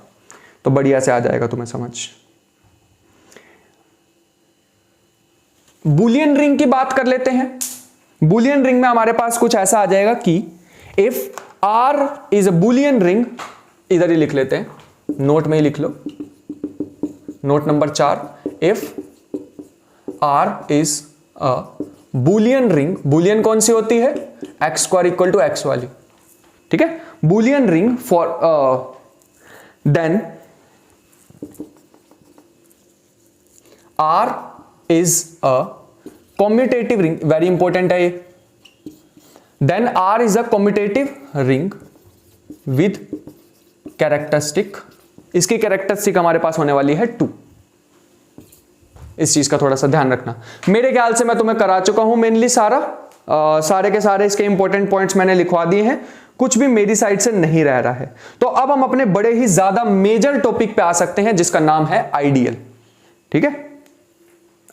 तो बढ़िया से आ जाएगा तुम्हें समझ। बुलियन रिंग की बात कर लेते हैं। बुलियन रिंग में हमारे पास कुछ ऐसा आ जाएगा कि if R is a Boolean ring, इधर ही लिख लेते हैं, नोट में ही लिख लो, note number 4, if R is a Boolean ring, Boolean कौन सी होती है? x² इक्वल टू x वाली। ठीक है, Boolean ring for then R is a commutative ring, very important है ये। Then R is a commutative ring with characteristic, इसकी कैरेक्टरिस्टिक हमारे पास होने वाली है 2। इस चीज का थोड़ा सा ध्यान रखना। मेरे ख्याल से मैं तुम्हें करा चुका हूं मेनली सारे के सारे इसके इंपॉर्टेंट पॉइंट्स मैंने लिखवा दिए हैं, कुछ भी मेरी साइड से नहीं रह रहा है। तो अब हम अपने बड़े ही ज्यादा मेजर टॉपिक पे आ सकते हैं जिसका नाम है आइडियल। ठीक है,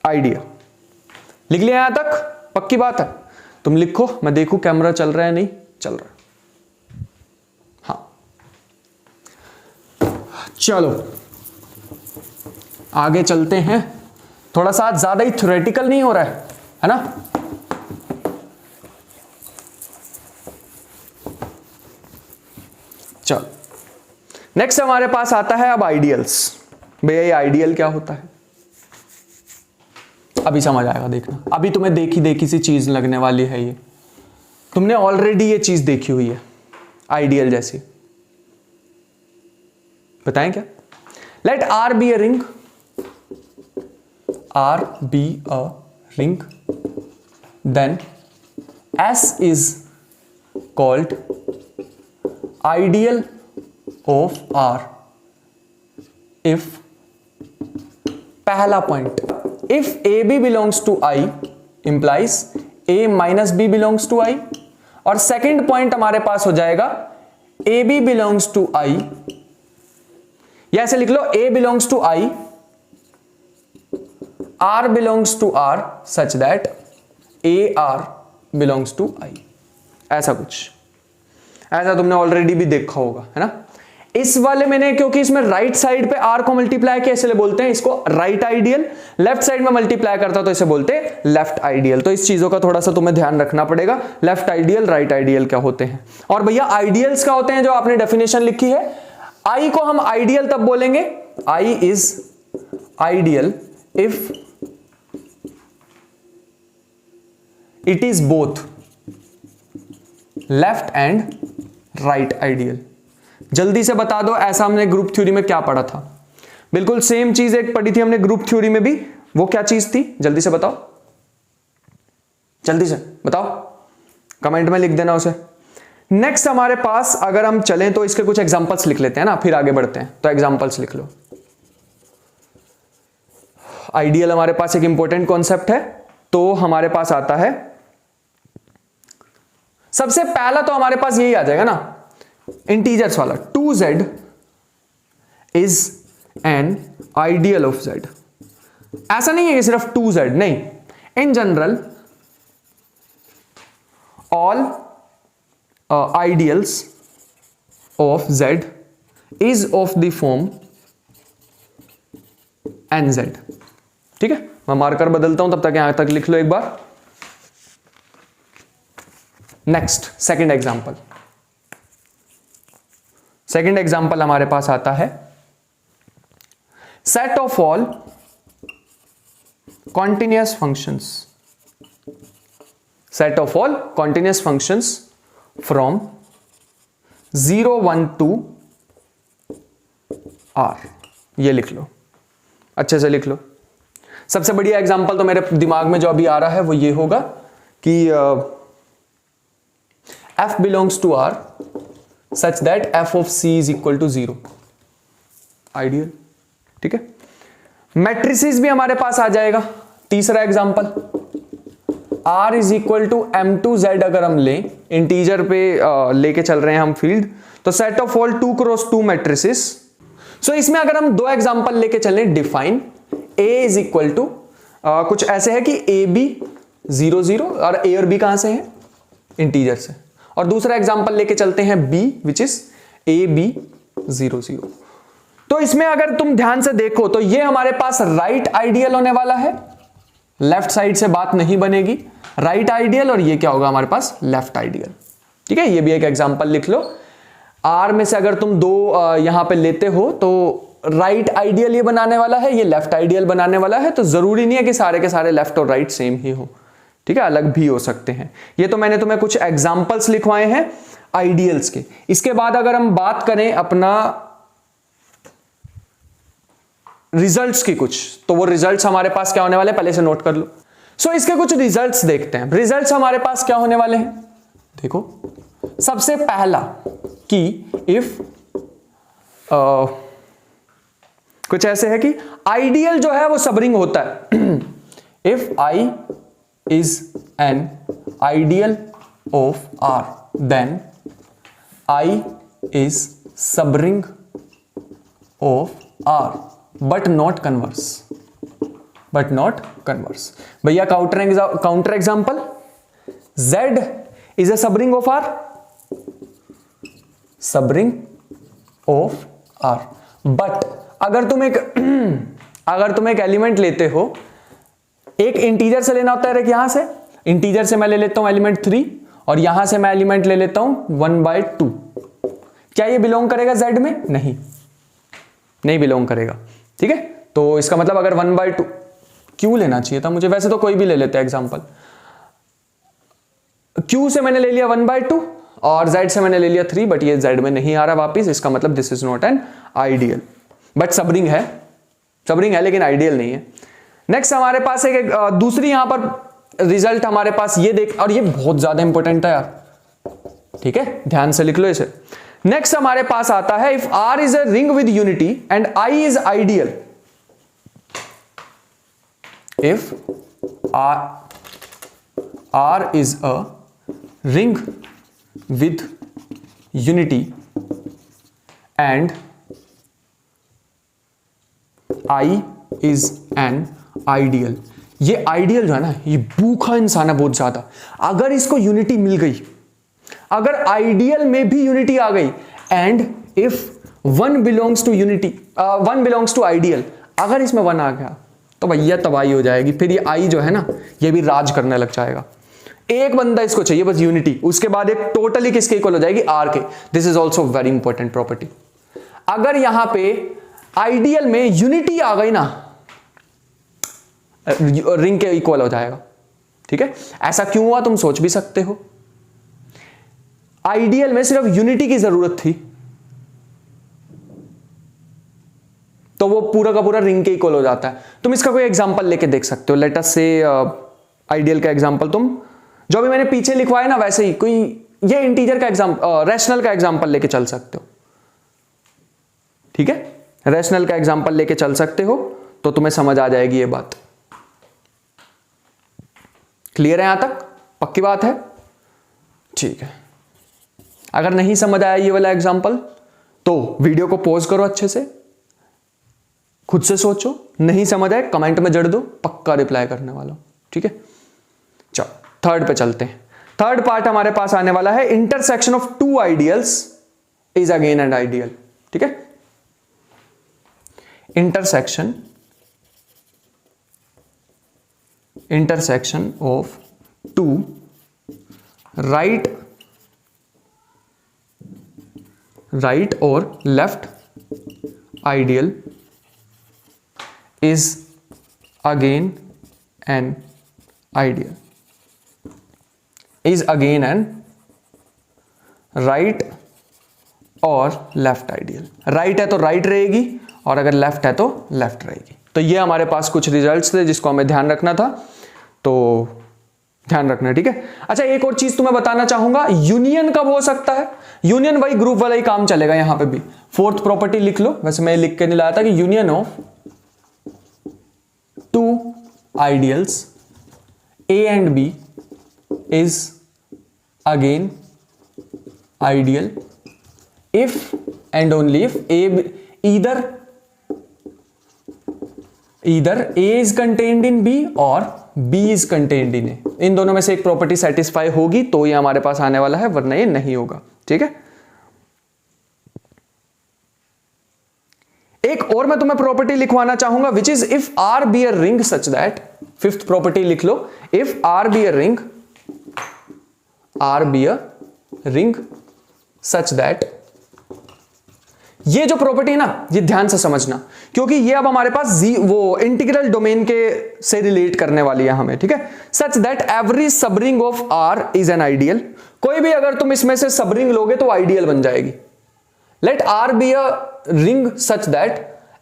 आइडियल लिख लिया यहां तक? पक्की बात है? तुम लिखो, मैं देखूं कैमरा चल रहा है, नहीं चल रहा। हाँ, चलो आगे चलते हैं। थोड़ा सा ज्यादा ही थ्योरेटिकल नहीं हो रहा है ना? चलो नेक्स्ट हमारे पास आता है अब आइडियल्स। भैया ये आइडियल क्या होता है? अभी समझ आएगा, देखना। अभी तुम्हें देखी देखी सी चीज लगने वाली है ये, तुमने ऑलरेडी ये चीज देखी हुई है आइडियल जैसी। बताएं क्या? Let R be a ring, R be a ring, then S is called ideal of R if पहला point if A B belongs to I implies a minus b belongs to I, और second point हमारे पास हो जाएगा a B belongs to I, या ऐसे लिख लो a belongs to I, r belongs to R such that a r belongs to I. ऐसा कुछ, ऐसा तुमने ऑलरेडी भी देखा होगा, है ना। इस वाले मैंने क्योंकि इसमें राइट साइड पे आर को मल्टीप्लाई किया इसलिए बोलते हैं इसको राइट आइडियल, लेफ्ट साइड में मल्टीप्लाई करता तो इसे बोलते हैं लेफ्ट आइडियल। तो इस चीजों का थोड़ा सा तुम्हें ध्यान रखना पड़ेगा, लेफ्ट आइडियल राइट आइडियल क्या होते हैं। और भैया आइडियल्स क्या होते हैं जो आपने डेफिनेशन लिखी है, आई को हम आइडियल तब बोलेंगे, I is ideal if it is both left and right ideal. जल्दी से बता दो, ऐसा हमने ग्रुप थ्योरी में क्या पढ़ा था, बिल्कुल सेम चीज एक पढ़ी थी हमने ग्रुप थ्योरी में भी, वो क्या चीज थी जल्दी से बताओ, जल्दी से बताओ, कमेंट में लिख देना उसे। नेक्स्ट हमारे पास अगर हम चलें तो इसके कुछ एग्जांपल्स लिख लेते हैं ना, फिर आगे बढ़ते हैं। तो एग्जांपल्स लिख लो। आइडियल हमारे पास एक इंपॉर्टेंट कॉन्सेप्ट है, तो हमारे पास आता है सबसे पहला तो हमारे पास यही आ जाएगा ना, इंटीजर्स वाला 2z is an ideal of z। ऐसा नहीं है कि सिर्फ 2z, नहीं, in general all ideals of z is of the form nz। ठीक है, मैं मार्कर बदलता हूं, तब तक यहां तक लिख लो एक बार। Next second example, second example हमारे पास आता है set of all continuous functions, set of all continuous functions from 0 1 2 r। ये लिख लो, अच्छे से लिख लो। सबसे बढ़िया एग्जांपल तो मेरे दिमाग में जो अभी आ रहा है वो ये होगा कि f belongs to R such that f of c is equal to 0 ideal. ठीक है, मैट्रिसेस भी हमारे पास आ जाएगा। तीसरा example R is equal to m2z अगर हम लें, इंटीजर पे लेके चल रहे हैं हम फील्ड, तो set of all 2 cross 2 matrices. So इसमें अगर हम दो एग्जांपल लेके चलें, define a is equal to कुछ ऐसे है कि a b 0 0, और a और b कहां से है, इंटीजर से। और दूसरा एग्जांपल लेके चलते हैं b which is a b 0 0। तो इसमें अगर तुम ध्यान से देखो तो ये हमारे पास राइट आइडियल होने वाला है, लेफ्ट साइड से बात नहीं बनेगी, राइट आइडियल, और ये क्या होगा हमारे पास लेफ्ट आइडियल। ठीक है, ये भी एक एग्जांपल लिख लो। R में से अगर तुम दो यहां पे लेते हो तो राइट आइडियल ये बनाने वाला है, ये लेफ्ट आइडियल बनाने वाला है। तो जरूरी नहीं है कि सारे के सारे लेफ्ट और राइट सेम ही हो, ठीक है, अलग भी हो सकते हैं। ये तो मैंने तुम्हें कुछ एग्जांपल्स लिखवाए हैं आइडियल्स के। इसके बाद अगर हम बात करें अपना रिजल्ट्स की कुछ, तो वो रिजल्ट्स हमारे पास क्या होने वाले, पहले से नोट कर लो। सो इसके कुछ रिजल्ट्स देखते हैं। रिजल्ट्स हमारे पास क्या होने वाले हैं, देखो। सबसे पहला कि इफ कुछ ऐसे है कि आइडियल जो है वो सबरिंग होता है। If I is an ideal of R, then I is subring of R, but not converse, but not converse। भैया counter example, Z is a subring of R, subring of R, but अगर तुम एक element लेते हो, एक integer से लेना होता है, एक यहां से इंटीजर से मैं ले लेता हूं एलिमेंट 3, और यहां से मैं एलिमेंट ले लेता हूं 1/2। क्या ये बिलोंग करेगा Z में, नहीं बिलोंग करेगा। ठीक है, तो इसका मतलब अगर 1/2 क्यों लेना चाहिए था मुझे, वैसे तो कोई भी ले लेते हैं एग्जांपल। Q से मैंने ले लिया 1/2 और Z से मैंने ले लिया 3, बट ये Z में नहीं आ रहा वापिस, इसका मतलब this is not an ideal, but subring है लेकिन आइडियल नहीं है। नेक्स्ट हमारे पास एक दूसरी यहां पर रिजल्ट हमारे पास ये देख, और ये बहुत ज्यादा इंपॉर्टेंट है यार, ठीक है, ध्यान से लिख लो इसे। नेक्स्ट हमारे पास आता है if R is a ring with unity and I is ideal, if R is a ring with unity and I is an ideal। ये आइडियल जो है ना, ये भूखा इंसान है बहुत ज्यादा। अगर इसको यूनिटी मिल गई, अगर आइडियल में भी यूनिटी आ गई, and if one belongs to unity, one belongs to ideal, अगर इसमें वन आ गया तो भैया तबाही हो जाएगी। फिर ये आई जो है ना, ये भी राज करने लग जाएगा। एक बंदा इसको चाहिए बस यूनिटी, उसके बाद एक टोटली किसके इक्वल हो जाएगी, आर के। This is also very important property. अगर यहां पे आइडियल में यूनिटी आ गई ना, रिंग के इक्वल हो जाएगा। ठीक है, ऐसा क्यों हुआ तुम सोच भी सकते हो। आइडियल में सिर्फ यूनिटी की जरूरत थी, तो वो पूरा का पूरा रिंग के इक्वल हो जाता है। तुम इसका कोई एग्जांपल लेके देख सकते हो। लेट अस से आइडियल का एग्जांपल तुम जो भी मैंने पीछे लिखवाया ना, वैसे ही कोई ये इंटीजर का एग्जांपल, रैशनल का एग्जांपल लेके चल सकते हो। ठीक है, रैशनल का एग्जांपल लेके चल सकते हो तो तुम्हें समझ आ जाएगी ये बात। क्लियर है यहां तक? पक्की बात है? ठीक है। अगर नहीं समझ आया ये वाला एग्जांपल तो वीडियो को पॉज करो, अच्छे से खुद से सोचो। नहीं समझ आए कमेंट में जड़ दो, पक्का रिप्लाई करने वाला हूं। ठीक है, चलो थर्ड पे चलते हैं। थर्ड पार्ट हमारे पास आने वाला है intersection of two ideals is again an ideal. ठीक है, intersection of two right or left ideal is again an ideal, is again an right और लेफ्ट आइडियल। राइट है तो राइट रहेगी और अगर लेफ्ट है तो लेफ्ट रहेगी। तो ये हमारे पास कुछ रिजल्ट्स थे जिसको हमें ध्यान रखना था, तो ध्यान रखना। ठीक है, अच्छा एक और चीज तुम्हें बताना चाहूंगा, यूनियन कब हो सकता है। यूनियन वही ग्रुप वाला ही काम चलेगा। यहां पे भी फोर्थ प्रॉपर्टी लिख लो, वैसे मैं लिख के नहीं लाया था कि union of two ideals A and B is again ideal if and only if either A is contained in B और B is contained in A। इन दोनों में से एक प्रॉपर्टी सेटिस्फाई होगी तो ये हमारे पास आने वाला है, वरना ये नहीं होगा। ठीक है, एक और मैं तुम्हें प्रॉपर्टी लिखवाना चाहूंगा विच is if R be a ring such that, fifth property लिख लो, if R be a ring such that। ये जो प्रॉपर्टी है ना, ये ध्यान से समझना, क्योंकि ये अब हमारे पास वो इंटीग्रल डोमेन के से रिलेट करने वाली है हमें। ठीक है, such that every subring of R is an ideal. कोई भी अगर तुम इसमें से सबरिंग लोगे तो आइडियल बन जाएगी। Let R be a ring such that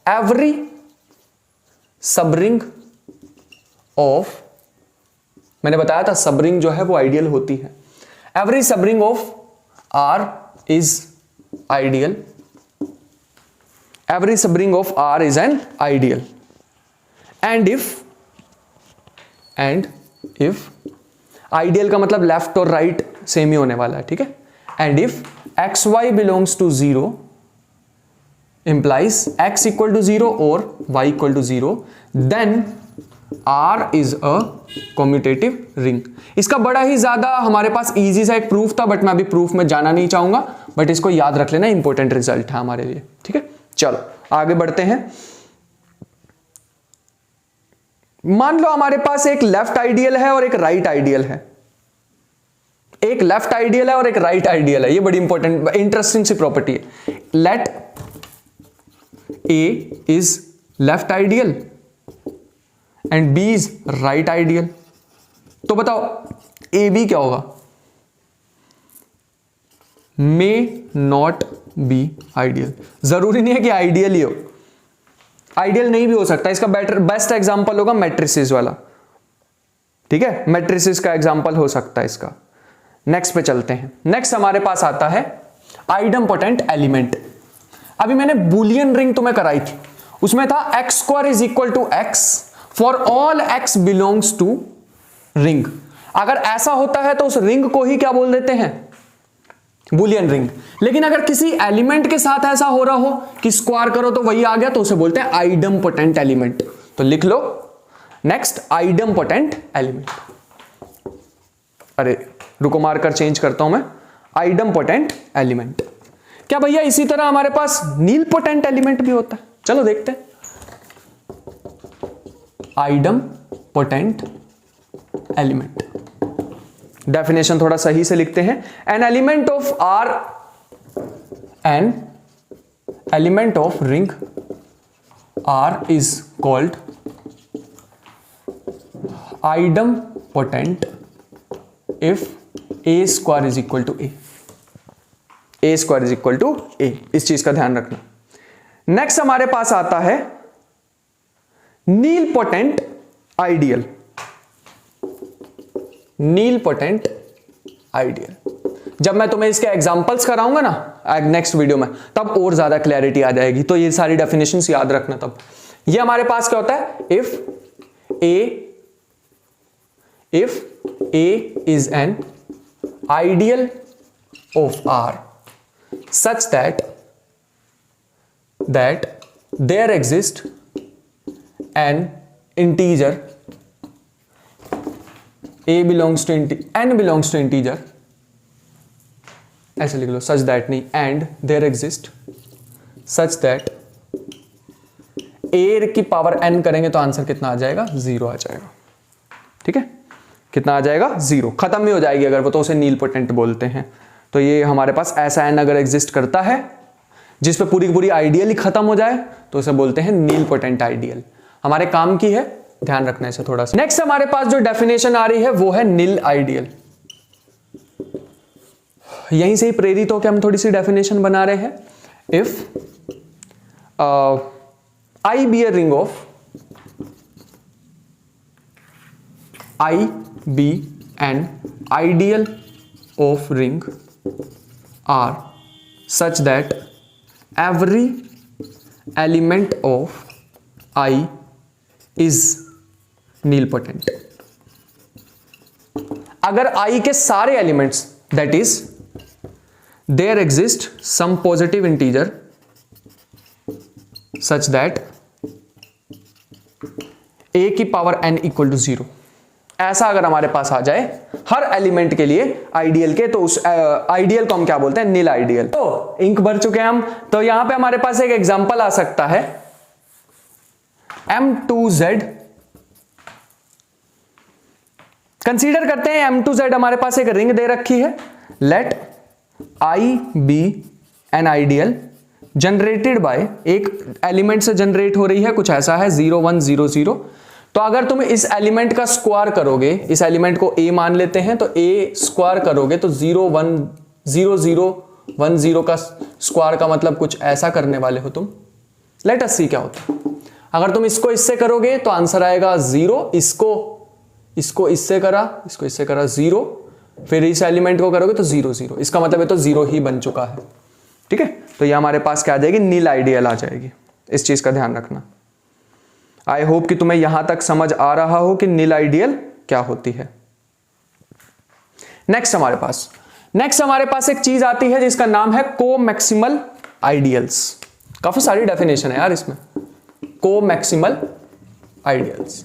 every subring of, मैंने बताया था सबरिंग जो है वो आइडियल होती है। Every subring of R is ideal, every subring of R is an ideal, and if ideal का मतलब लेफ्ट और राइट सेम ही होने वाला है। ठीक है, and if xy belongs to 0 implies x equal to 0 और y equal to 0, then R is a commutative ring। इसका बड़ा ही ज्यादा हमारे पास इजी सा एक प्रूफ था, बट मैं अभी प्रूफ में जाना नहीं चाहूंगा, बट इसको याद रख लेना, इंपॉर्टेंट रिजल्ट है हमारे लिए। ठीक है, चलो आगे बढ़ते हैं। मान लो हमारे पास एक लेफ्ट आइडियल है और एक राइट आइडियल है। एक लेफ्ट आइडियल है और एक राइट आइडियल है। ये बड़ी इंपॉर्टेंट इंटरेस्टिंग सी प्रॉपर्टी है। Let A is left ideal and B is right ideal. तो बताओ ए बी क्या होगा? May not be ideal. जरूरी नहीं है कि आइडियल ही हो, आइडियल नहीं भी हो सकता। इसका बेस्ट एग्जांपल होगा मैट्रिसेस वाला। ठीक है, मैट्रिसेस का एग्जांपल हो सकता है इसका। नेक्स्ट पे चलते हैं। नेक्स्ट हमारे पास आता है आइडम्पोटेंट एलिमेंट। अभी मैंने बुलियन रिंग तुम्हें कराई थी, उसमें था x square is equal to x for all x belongs to ring. अगर ऐसा होता है तो उस रिंग को ही क्या बोल देते हैं, बुलियन रिंग। लेकिन अगर किसी एलिमेंट के साथ ऐसा हो रहा हो कि स्क्वायर करो तो वही आ गया, तो उसे बोलते हैं आइडम्पोटेंट एलिमेंट। तो लिख लो नेक्स्ट आइडम्पोटेंट एलिमेंट। अरे रुको, मार्कर चेंज करता हूं मैं, आइडम्पोटेंट एलिमेंट। क्या भैया इसी तरह हमारे पास नीलपोटेंट एलिमेंट भी होता है? चलो देखते हैं। आइडम्पोटेंट एलिमेंट, डेफिनेशन थोड़ा सही से लिखते हैं। An element of R, an element of ring R is called idempotent if a square is equal to a square is equal to a. इस चीज का ध्यान रखना। नेक्स्ट हमारे पास आता है नीलपोटेंट आइडियल। नीलपोटेंट आइडियल, जब मैं तुम्हें इसके एग्जांपल्स कराऊंगा ना नेक्स्ट वीडियो में, तब और ज्यादा क्लैरिटी आ जाएगी। तो ये सारी डेफिनेशंस याद रखना। तब ये हमारे पास क्या होता है, if A is an ideal of R such that there exist an integer a belongs to n belongs to integer, ऐसे लिख लो, सच दैट नहीं, and there exist such that a की पावर n करेंगे तो आंसर कितना आ जाएगा, 0 आ जाएगा। ठीक है, कितना आ जाएगा, 0। खत्म ही हो जाएगी अगर वो, तो उसे नीलपोटेंट बोलते हैं। तो ये हमारे पास ऐसा n अगर एग्जिस्ट करता है जिस पे पूरी की पूरी आइडियल ही खत्म हो जाए तो उसे बोलते हैं नीलपोटेंट आइडियल। हमारे काम की है, ध्यान रखना है इसे थोड़ा सा। नेक्स्ट हमारे पास जो डेफिनेशन आ रही है वो है नील आइडियल। यहीं से ही प्रेरित होकर हम थोड़ी सी डेफिनेशन बना रहे हैं। If I be a ring of, I be an ideal of ring R such that every element of I is nilpotent. अगर आई के सारे elements, that is there exist some positive integer such that a की power n equal to 0, ऐसा अगर हमारे पास आ जाए हर element के लिए आइडियल के, तो उस आइडियल को हम क्या बोलते हैं, नील आइडियल। तो इंक भर चुके हैं हम। तो यहां पे हमारे पास एक एग्जांपल आ सकता है, M2Z। कंसीडर करते हैं M2Z हमारे पास एक रिंग दे रखी है। Let I be an ideal generated by, एक एलिमेंट से जनरेट हो रही है, कुछ ऐसा है 0 1 0 0। तो अगर तुम इस एलिमेंट का स्क्वायर करोगे, इस एलिमेंट को A मान लेते हैं, तो A स्क्वायर करोगे तो 0 1 0 0 1 0 का स्क्वायर का मतलब कुछ ऐसा करने वाले हो तुम। लेट अस सी क्या होता है। अगर तुम इसको इससे करोगे तो आंसर आएगा 0, इसको इससे करा, इसको इससे करा 0, फिर इस एलिमेंट को करोगे तो 0 0। इसका मतलब है तो 0 ही बन चुका है। ठीक है, तो ये हमारे पास क्या आ जाएगी, नील आइडियल आ जाएगी। इस चीज का ध्यान रखना। आई होप कि तुम्हें यहां तक समझ आ रहा हो कि नील आइडियल क्या होती है। नेक्स्ट हमारे पास एक चीज आती है जिसका नाम है को मैक्सिमल आइडियल्स। काफी सारी डेफिनेशन है यार इसमें। को मैक्सिमल आइडियल्स,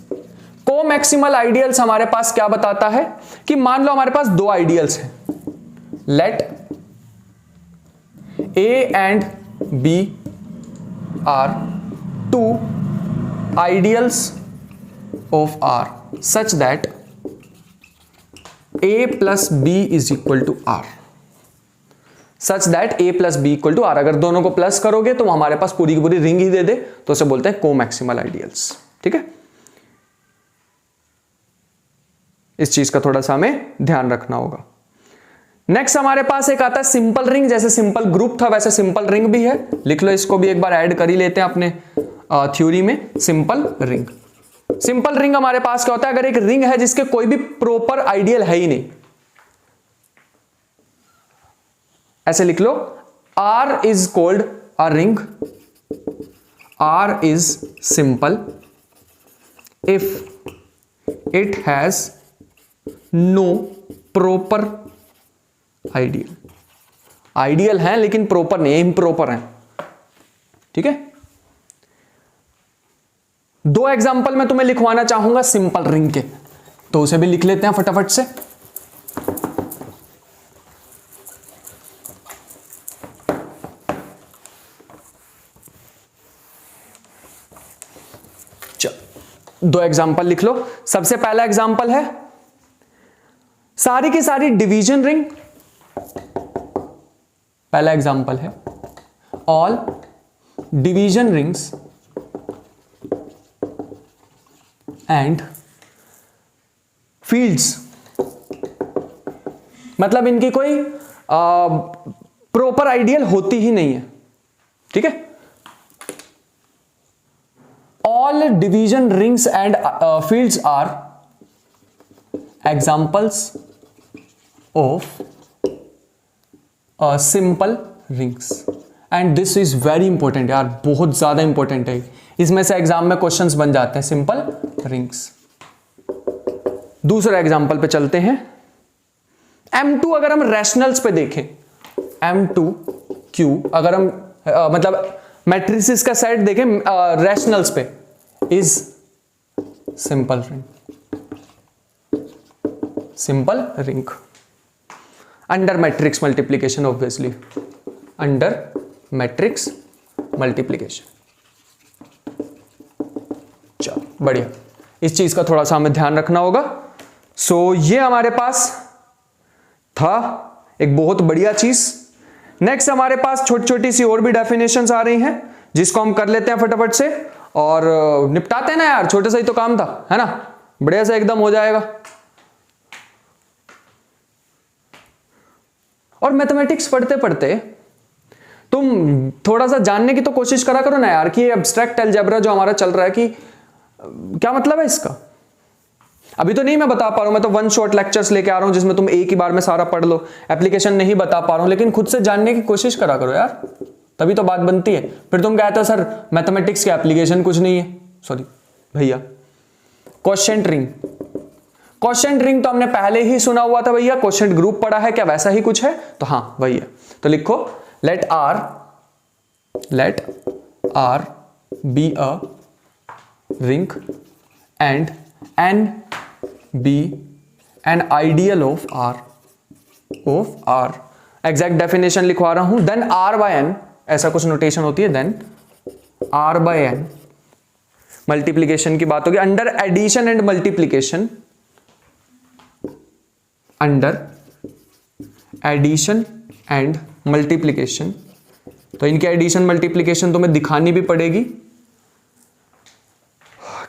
को मैक्सिमल आइडियल्स हमारे पास क्या बताता है कि मान लो हमारे पास दो आइडियल्स हैं। Let A and B are two ideals of R such that A plus B is equal to R. Such that A plus B equal to R. अगर दोनों को प्लस करोगे तो हमारे पास पूरी की पूरी रिंग ही दे दे, तो उसे बोलते हैं को मैक्सिमल आइडियल्स। ठीक है, इस चीज का थोड़ा सा हमें ध्यान रखना होगा। नेक्स्ट हमारे पास एक आता है सिंपल रिंग। जैसे सिंपल ग्रुप था वैसे सिंपल रिंग भी है। लिख लो, इसको भी एक बार ऐड कर ही लेते हैं अपने थ्योरी में। सिंपल रिंग, सिंपल रिंग हमारे पास क्या होता है, अगर एक रिंग है जिसके कोई भी प्रॉपर आइडियल है ही नहीं, ऐसे लिख लो, R is called a ring. R is simple if it has no proper ideal. Ideal है लेकिन प्रॉपर नहीं, इम्प्रॉपर है, ठीक है। दो एग्जांपल मैं तुम्हें लिखवाना चाहूंगा सिंपल रिंग के, तो उसे भी लिख लेते हैं फटाफट से। दो एग्जांपल लिख लो। सबसे पहला एग्जांपल है सारी की सारी डिवीजन रिंग। पहला एग्जांपल है all division rings and fields, मतलब इनकी कोई प्रॉपर आइडियल होती ही नहीं है, ठीक है। All division rings and fields are examples of simple rings and this is very important यार, बहुत ज्यादा इंपॉर्टेंट है। इसमें से एग्जाम में क्वेश्चंस बन जाते हैं सिंपल रिंग्स। दूसरा एग्जांपल पे चलते हैं। M2 अगर हम रैशनल्स पे देखें, M2Q अगर हम मतलब मैट्रिसेस का सेट देखें रैशनल्स पे, is simple ring, simple ring under matrix multiplication, obviously under matrix multiplication. चलो बढ़िया, इस चीज का थोड़ा सा हमें ध्यान रखना होगा। सो ये हमारे पास था एक बहुत बढ़िया चीज। नेक्स्ट हमारे पास छोटी छोटी सी और भी डेफिनेशंस आ रही हैं जिसको हम कर लेते हैं फटाफट से और निपटाते हैं ना यार, छोटे सा ही तो काम था, है ना, बढ़िया से एकदम हो जाएगा। और मैथमेटिक्स पढ़ते पढ़ते तुम थोड़ा सा जानने की तो कोशिश करा करो ना यार कि एब्स्ट्रैक्ट अलजेब्रा जो हमारा चल रहा है कि क्या मतलब है इसका। अभी तो नहीं मैं बता पा रहा हूं, मैं तो वन शॉट लेक्चर्स लेके आ रहा हूं जिसमें तुम एक ही बार में सारा पढ़ लो, एप्लीकेशन नहीं बता पा रहा हूं, लेकिन खुद से जानने की कोशिश करा करो यार, तभी तो बात बनती है। फिर तुम कहते हो सर मैथमेटिक्स की एप्लीकेशन कुछ नहीं है। सॉरी भैया, क्वोशिएंट रिंग, क्वोशिएंट रिंग तो हमने पहले ही सुना हुआ था भैया, क्वोशिएंट ग्रुप पढ़ा है क्या, वैसा ही कुछ है, तो हाँ वही है। तो लिखो let R be a ring and N be an ideal of R, exact definition लिखवा रहा हूं। देन R by N, ऐसा कुछ नोटेशन होती है, then R by N multiplication की बात होगी under addition and multiplication, under addition and multiplication. तो इनकी एडिशन मल्टीप्लीकेशन तुम्हें दिखानी भी पड़ेगी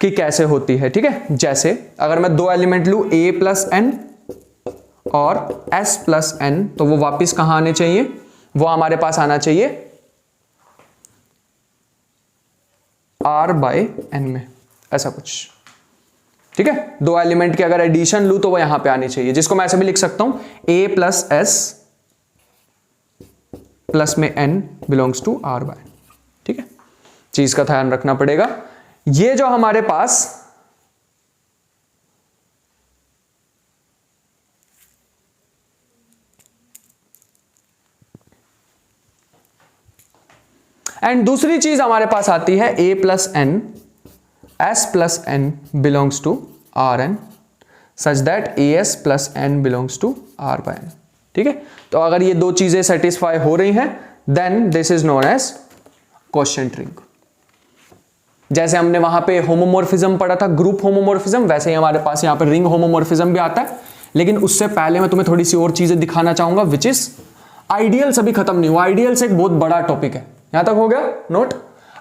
कि कैसे होती है, ठीक है। जैसे अगर मैं दो एलिमेंट लूं A प्लस एन और S प्लस एन, तो वो वापिस कहां आने चाहिए, वो हमारे पास आना चाहिए R बाय एन में, ऐसा कुछ, ठीक है। दो एलिमेंट की अगर एडिशन लूं तो वो यहां पे आनी चाहिए, जिसको मैं ऐसे भी लिख सकता हूं A प्लस S प्लस में N belongs to R by, ठीक है। चीज का ध्यान रखना पड़ेगा। ये जो हमारे पास एंड दूसरी चीज हमारे पास आती है A plus N, S plus N belongs to R N such that AS plus N belongs to R by N, ठीक है। तो अगर ये दो चीजें सेटिस्फाई हो रही हैं then this is known as quotient ring. जैसे हमने वहां पे होमोमॉर्फिज्म पढ़ा था, ग्रुप होमोमॉर्फिज्म, वैसे ही हमारे पास यहां पे रिंग होमोमॉर्फिज्म भी आता है। लेकिन उससे पहले मैं तुम्हें थोड़ी सी और चीजें दिखाना चाहूंगा, विच इज आइडियल्स अभी खत्म नहीं हुआ। आइडियल्स एक बहुत बड़ा टॉपिक है, यहां तक हो गया नोट।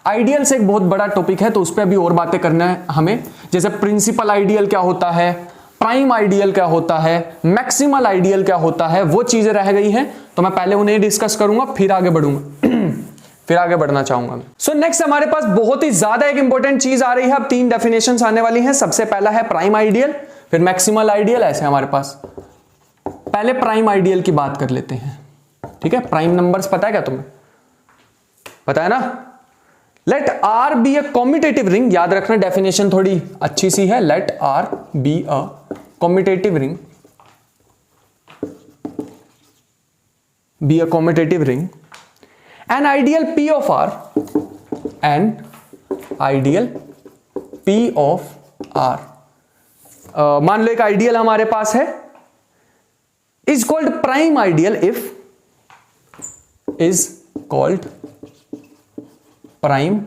आइडियल्स एक बहुत बड़ा टॉपिक है, तो उस पर अभी और बातें करना है हमें। जैसे प्रिंसिपल आइडियल क्या होता है, प्राइम आइडियल क्या होता है, मैक्सिमल आइडियल क्या होता है, वो चीजें रह गई हैं, तो मैं पहले उन्हें डिस्कस करूंगा, फिर आगे बढ़ूंगा फिर आगे बढ़ना चाहूंगा मैं। सो नेक्स्ट हमारे पास बहुत ही ज्यादा एक इंपॉर्टेंट चीज आ रही है। अब तीन डेफिनेशंस आने वाली हैं। सबसे पहला है प्राइम आइडियल, फिर मैक्सिमल आइडियल, ऐसे हमारे पास। पहले प्राइम आइडियल की बात कर लेते हैं, ठीक है। प्राइम नंबर्स पता है क्या तुम्हें, पता है ना। Let R be a commutative ring, याद रखना डेफिनेशन थोड़ी अच्छी सी है। Let R be a commutative ring, be a commutative ring, an ideal P of R, an ideal P of R, मान लो एक आइडियल हमारे पास है, is called prime ideal if, is called prime,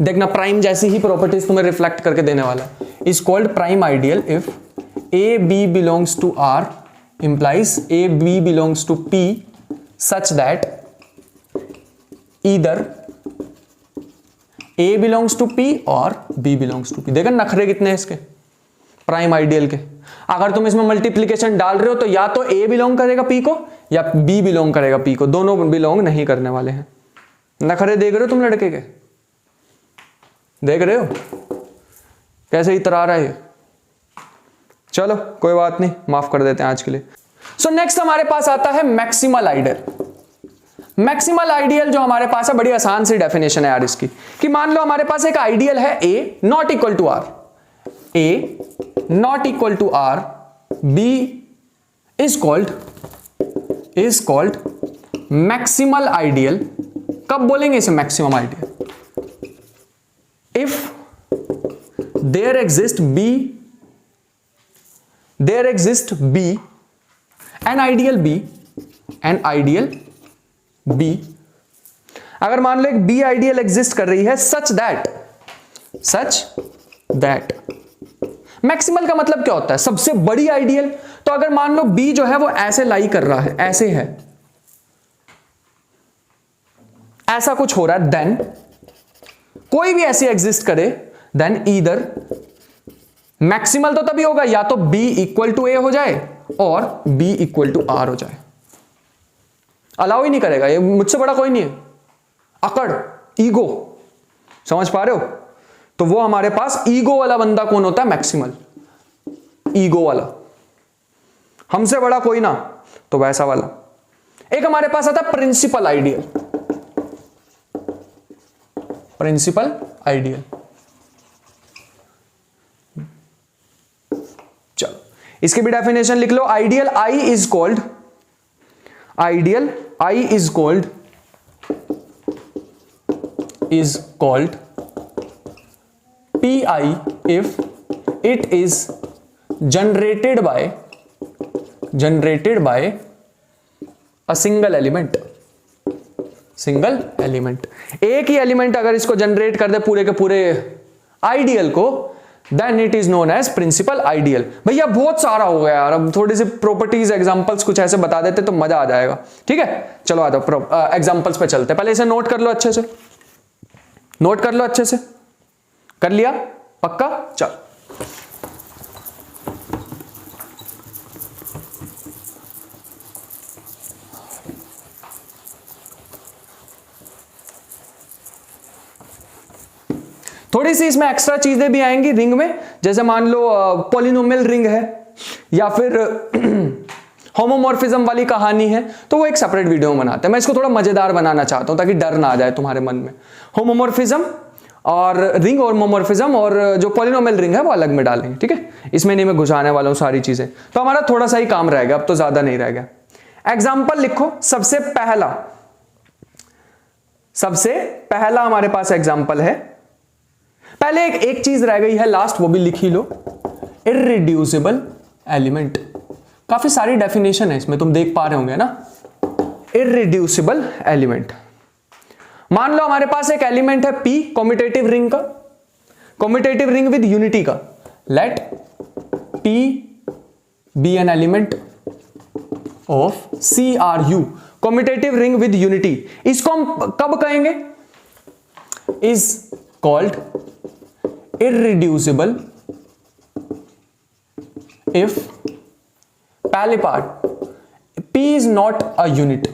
देखना प्राइम जैसी ही प्रॉपर्टीज तुम्हें रिफ्लेक्ट करके देने वाला है, is called prime ideal if A B belongs to R implies a B belongs to P such that either a belongs to P और b belongs to P. देखा नखरे कितने हैं इसके प्राइम आइडियल के। अगर तुम इसमें मल्टीप्लीकेशन डाल रहे हो तो या तो ए बिलोंग करेगा पी को या बी बिलोंग करेगा पी को, दोनों बिलोंग नहीं करने वाले हैं। नखरे देख रहे हो तुम लड़के के, देख रहे हो कैसे इतरा रहा है। चलो कोई बात नहीं, माफ कर देते हैं आज के लिए। सो नेक्स्ट हमारे पास आता है मैक्सिमल आइडियल। मैक्सिमल आइडियल जो हमारे पास है, बड़ी आसान सी डेफिनेशन है यार इसकी, कि मान लो हमारे पास एक आइडियल है a not equal to R, a not equal to R, b is called maximal ideal. कब बोलेंगे इसे maximum ideal? If there exist b an ideal b, अगर मान लो एक बी आइडियल एग्जिस्ट कर रही है सच दैट मैक्सिमल का मतलब क्या होता है? सबसे बड़ी आइडियल। तो अगर मान लो बी जो है वो ऐसे लाई कर रहा है, ऐसे है, ऐसा कुछ हो रहा है, देन कोई भी ऐसे एग्जिस्ट करे, देन ईदर मैक्सिमल तो तभी होगा या तो b इक्वल टू ए हो जाए और b इक्वल टू आर हो जाए। अलाउ ही नहीं करेगा, ये मुझसे बड़ा कोई नहीं है। अकड़, ईगो, समझ पा रहे हो? तो वो हमारे पास ईगो वाला बंदा कौन होता है? मैक्सिमल, ईगो वाला, हमसे बड़ा कोई ना, तो वैसा वाला। एक हमारे पास आता है प्रिंसिपल आइडियल। प्रिंसिपल आइडियल, चलो इसकी भी डेफिनेशन लिख लो। Ideal I is called P I if it is generated by a single element. एक ही एलिमेंट अगर इसको जनरेट कर दे पूरे के पूरे आइडियल को, then it is known as principal ideal. भैया बहुत सारा हो गया यार, अब थोड़ी सी प्रॉपर्टीज एग्जांपल्स कुछ ऐसे बता देते तो मजा आ जाएगा। ठीक है, चलो आ जाओ एग्जांपल्स पे चलते। पहले इसे नोट कर लो अच्छे से, नोट कर लो अच्छे से। कर लिया? पक्का? चल थोड़ी सी इसमें एक्स्ट्रा चीजें भी आएंगी रिंग में, जैसे मान लो पॉलिनोमियल रिंग है या फिर होमोमॉर्फिज्म वाली कहानी है, तो वो एक सेपरेट वीडियो में बनाते हैं। मैं इसको थोड़ा मजेदार बनाना चाहता हूं ताकि डर ना आ जाए तुम्हारे मन में। होमोमॉर्फिज्म और रिंग और होमोमॉर्फिज्म और जो पॉलिनोमियल रिंग है वो अलग में डालेंगे। ठीक है, इसमें नहीं मैं घुसाने वाला हूं सारी चीजें, तो हमारा थोड़ा सा ही काम रहेगा, अब तो ज्यादा नहीं रहेगा। एग्जाम्पल लिखो। सबसे पहला हमारे पास एग्जाम्पल है, पहले एक चीज रह गई है लास्ट, वो भी लिख ही लो। Irreducible element. काफी सारी डेफिनेशन है इसमें, तुम देख पा रहे होंगे ना। इररिड्यूसिबल एलिमेंट, मान लो हमारे पास एक एलिमेंट है P, कॉम्यूटेटिव रिंग का, कॉम्यूटेटिव रिंग विद यूनिटी का। Let P be an element of CRU, commutative ring with unity. इसको हम कब कहेंगे? इज कॉल्ड irreducible if पहले part P is not a unit,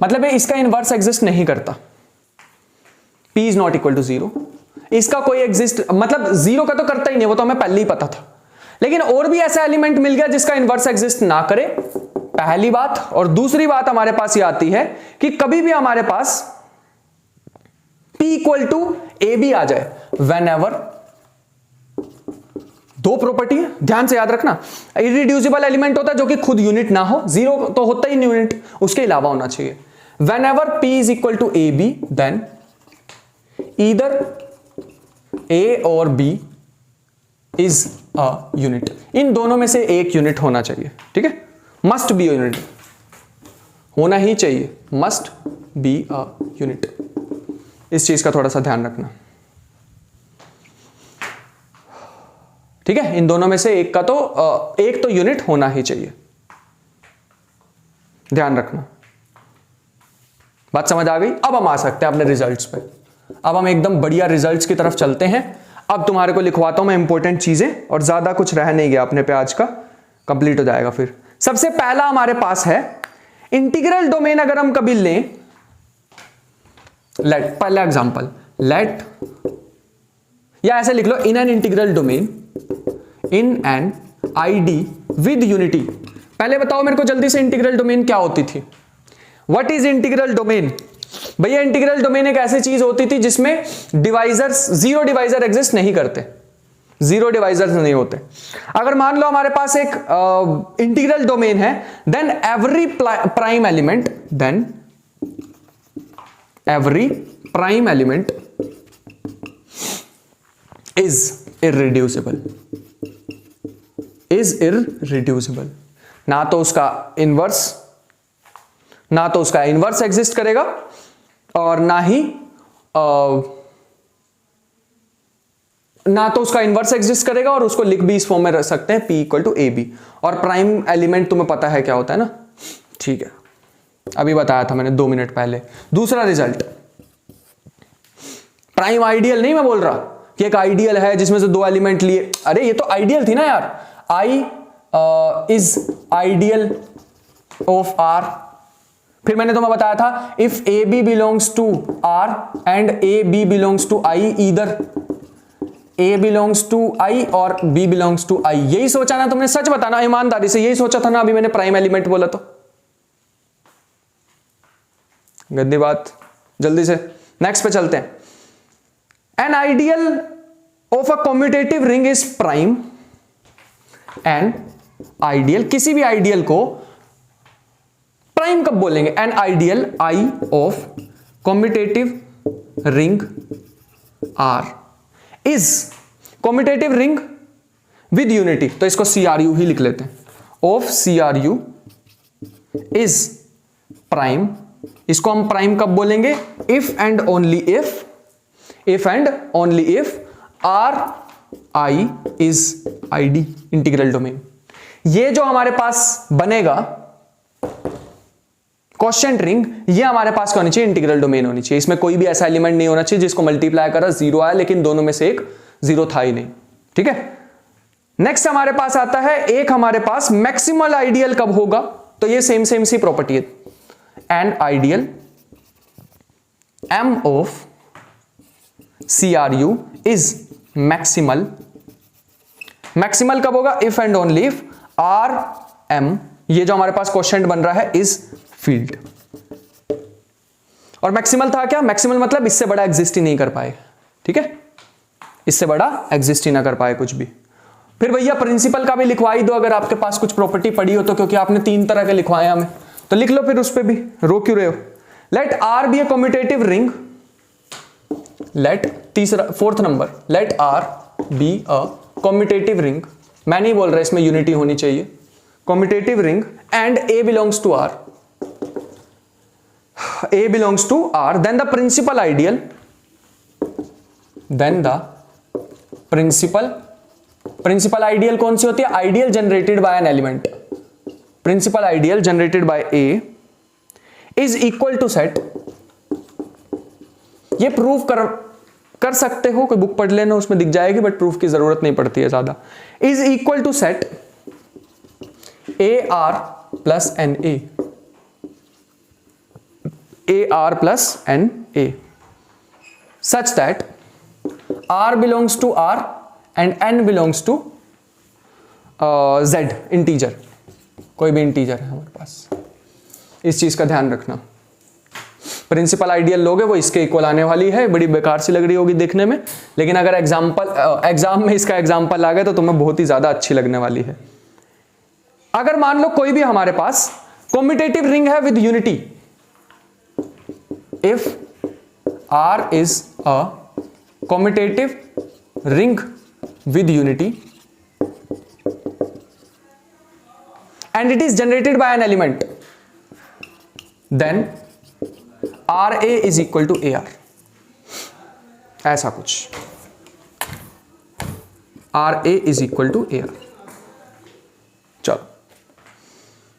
मतलब है इसका इनवर्स एग्जिस्ट नहीं करता। P is not equal to 0, इसका कोई एग्जिस्ट मतलब 0 का तो करता ही नहीं, वो तो हमें पहले ही पता था। लेकिन और भी ऐसा एलिमेंट मिल गया जिसका इनवर्स एग्जिस्ट ना करे, पहली बात। और दूसरी बात हमारे पास ये आती है कि कभी भी हमारे पास P equal to A b आ जाए whenever, दो प्रॉपर्टी है, ध्यान से याद रखना, इरिड्यूसिबल एलिमेंट होता है जो कि खुद यूनिट ना हो, जीरो तो होता ही नहीं यूनिट, उसके अलावा होना चाहिए। whenever P is equal to AB, then either A और B is a unit, इन दोनों में से एक यूनिट होना चाहिए, ठीक है, मस्ट बी यूनिट, होना ही चाहिए, मस्ट बी अ यूनिट, इस चीज का थोड़ा सा ध्यान रखना, ठीक है, इन दोनों में से एक का तो एक तो यूनिट होना ही चाहिए, ध्यान रखना, बात समझ आ गई। अब हम आ सकते हैं अपने रिजल्ट्स पे, अब हम एकदम बढ़िया रिजल्ट्स की तरफ चलते हैं। अब तुम्हारे को लिखवाता हूं मैं इंपॉर्टेंट चीजें, और ज्यादा कुछ रह नहीं गया अपने पे, आज का कंप्लीट हो जाएगा। फिर सबसे पहला हमारे पास है इंटीग्रल डोमेन, अगर हम कभी लें, लेट, पहला एग्जांपल, लेट, या ऐसे लिख लो, in an integral domain, in an ID with unity. पहले बताओ मेरे को जल्दी से, इंटीग्रल डोमेन क्या होती थी? What is integral domain? भैया इंटीग्रल डोमेन एक ऐसी चीज होती थी जिसमें डिवाइजर्स, जीरो डिवाइजर एग्जिस्ट नहीं करते, जीरो डिवाइजर्स नहीं होते। अगर मान लो हमारे पास एक इंटीग्रल डोमेन है, then every prime element, then every prime element is irreducible, is irreducible, ना तो उसका इनवर्स एग्जिस्ट करेगा और ना तो उसका इनवर्स एग्जिस्ट करेगा, और उसको लिख भी इस फॉर्म में रख सकते हैं, P equal to A b. और प्राइम एलिमेंट तुम्हें पता है क्या होता है ना, ठीक है, अभी बताया था मैंने 2 मिनट पहले। दूसरा रिजल्ट, प्राइम आइडियल नहीं मैं बोल रहा कि एक आइडियल है जिसमें से 2 एलिमेंट लिए, अरे ये तो आइडियल थी ना यार, I is ideal of R। फिर मैंने तुम्हें बताया था, if A B belongs to R and a B belongs to I, either A belongs to I और B बिलोंग्स टू I। यही सोचा ना तुमने? सच बताना ईमानदारी से, यही सोचा था ना अभी मैंने प्राइम एलिमेंट बोला तो? गंदी बात, जल्दी से नेक्स्ट पे चलते हैं। An ideal of a commutative ring is prime, an ideal, किसी भी आइडियल को प्राइम कब बोलेंगे? An ideal I of commutative ring R is commutative ring with unity, तो इसको CRU ही लिख लेते हैं, ऑफ CRU इज प्राइम। इसको हम प्राइम कब बोलेंगे? If and only if, if and only if are I is ID, integral domain. ये जो हमारे पास बनेगा क्वोशिएंट रिंग, ये हमारे पास क्या होनी चाहिए? इंटीग्रल डोमेन होनी चाहिए। इसमें कोई भी ऐसा एलिमेंट नहीं होना चाहिए जिसको मल्टीप्लाई करा 0 आया, लेकिन दोनों में से एक 0 था ही नहीं, ठीक है। नेक्स्ट हमारे पास आता है, एक हमारे पास मैक्सिमल आइडियल कब होगा? तो ये सेम सी प्रॉपर्टी है, an ideal M of CRU is maximal. Maximal कब होगा? If and only if RM, ये जो हमारे पास क्वोशिएंट बन रहा है, इज फील्ड। और मैक्सिमल था क्या? मैक्सिमल मतलब इससे बड़ा एग्जिस्ट ही नहीं कर पाए, ठीक है, इससे बड़ा एग्जिस्ट ही ना कर पाए कुछ भी। फिर भैया प्रिंसिपल का भी लिखवा ही दो अगर आपके पास कुछ प्रॉपर्टी पड़ी हो तो, क्योंकि आपने 3 तरह के लिखवाए हमें, तो लिख लो फिर उस पर भी, रो क्यों रहे हो। Let R be a commutative ring, let fourth number, let R be a commutative ring, मैं नहीं बोल रहा इसमें यूनिटी होनी चाहिए, commutative ring, and A belongs to R, A belongs to R, then the principal ideal, then the principal ideal कौन सी होती है? Ideal generated by an element, principal ideal generated by A is equal to set, ये proof कर सकते हो, कोई book पढ़ लेना उसमें दिख जाएगी, बट प्रूफ की जरूरत नहीं पड़ती है ज्यादा। Is equal to set AR plus NA, AR plus NA, such that R belongs to R and N belongs to Z, integer, कोई भी इंटीजर है हमारे पास, इस चीज का ध्यान रखना। प्रिंसिपल आइडियल लोगे वो इसके इक्वल आने वाली है। बड़ी बेकार सी लग रही होगी देखने में, लेकिन अगर एग्जाम में इसका एग्जाम्पल आ गया तो तुम्हें बहुत ही ज्यादा अच्छी लगने वाली है। अगर मान लो कोई भी हमारे पास कॉम्यूटेटिव रिंग है with unity, if R is a commutative ring with unity and it is generated by an element, then RA is equal to AR, ऐसा कुछ, RA is equal to AR। चलो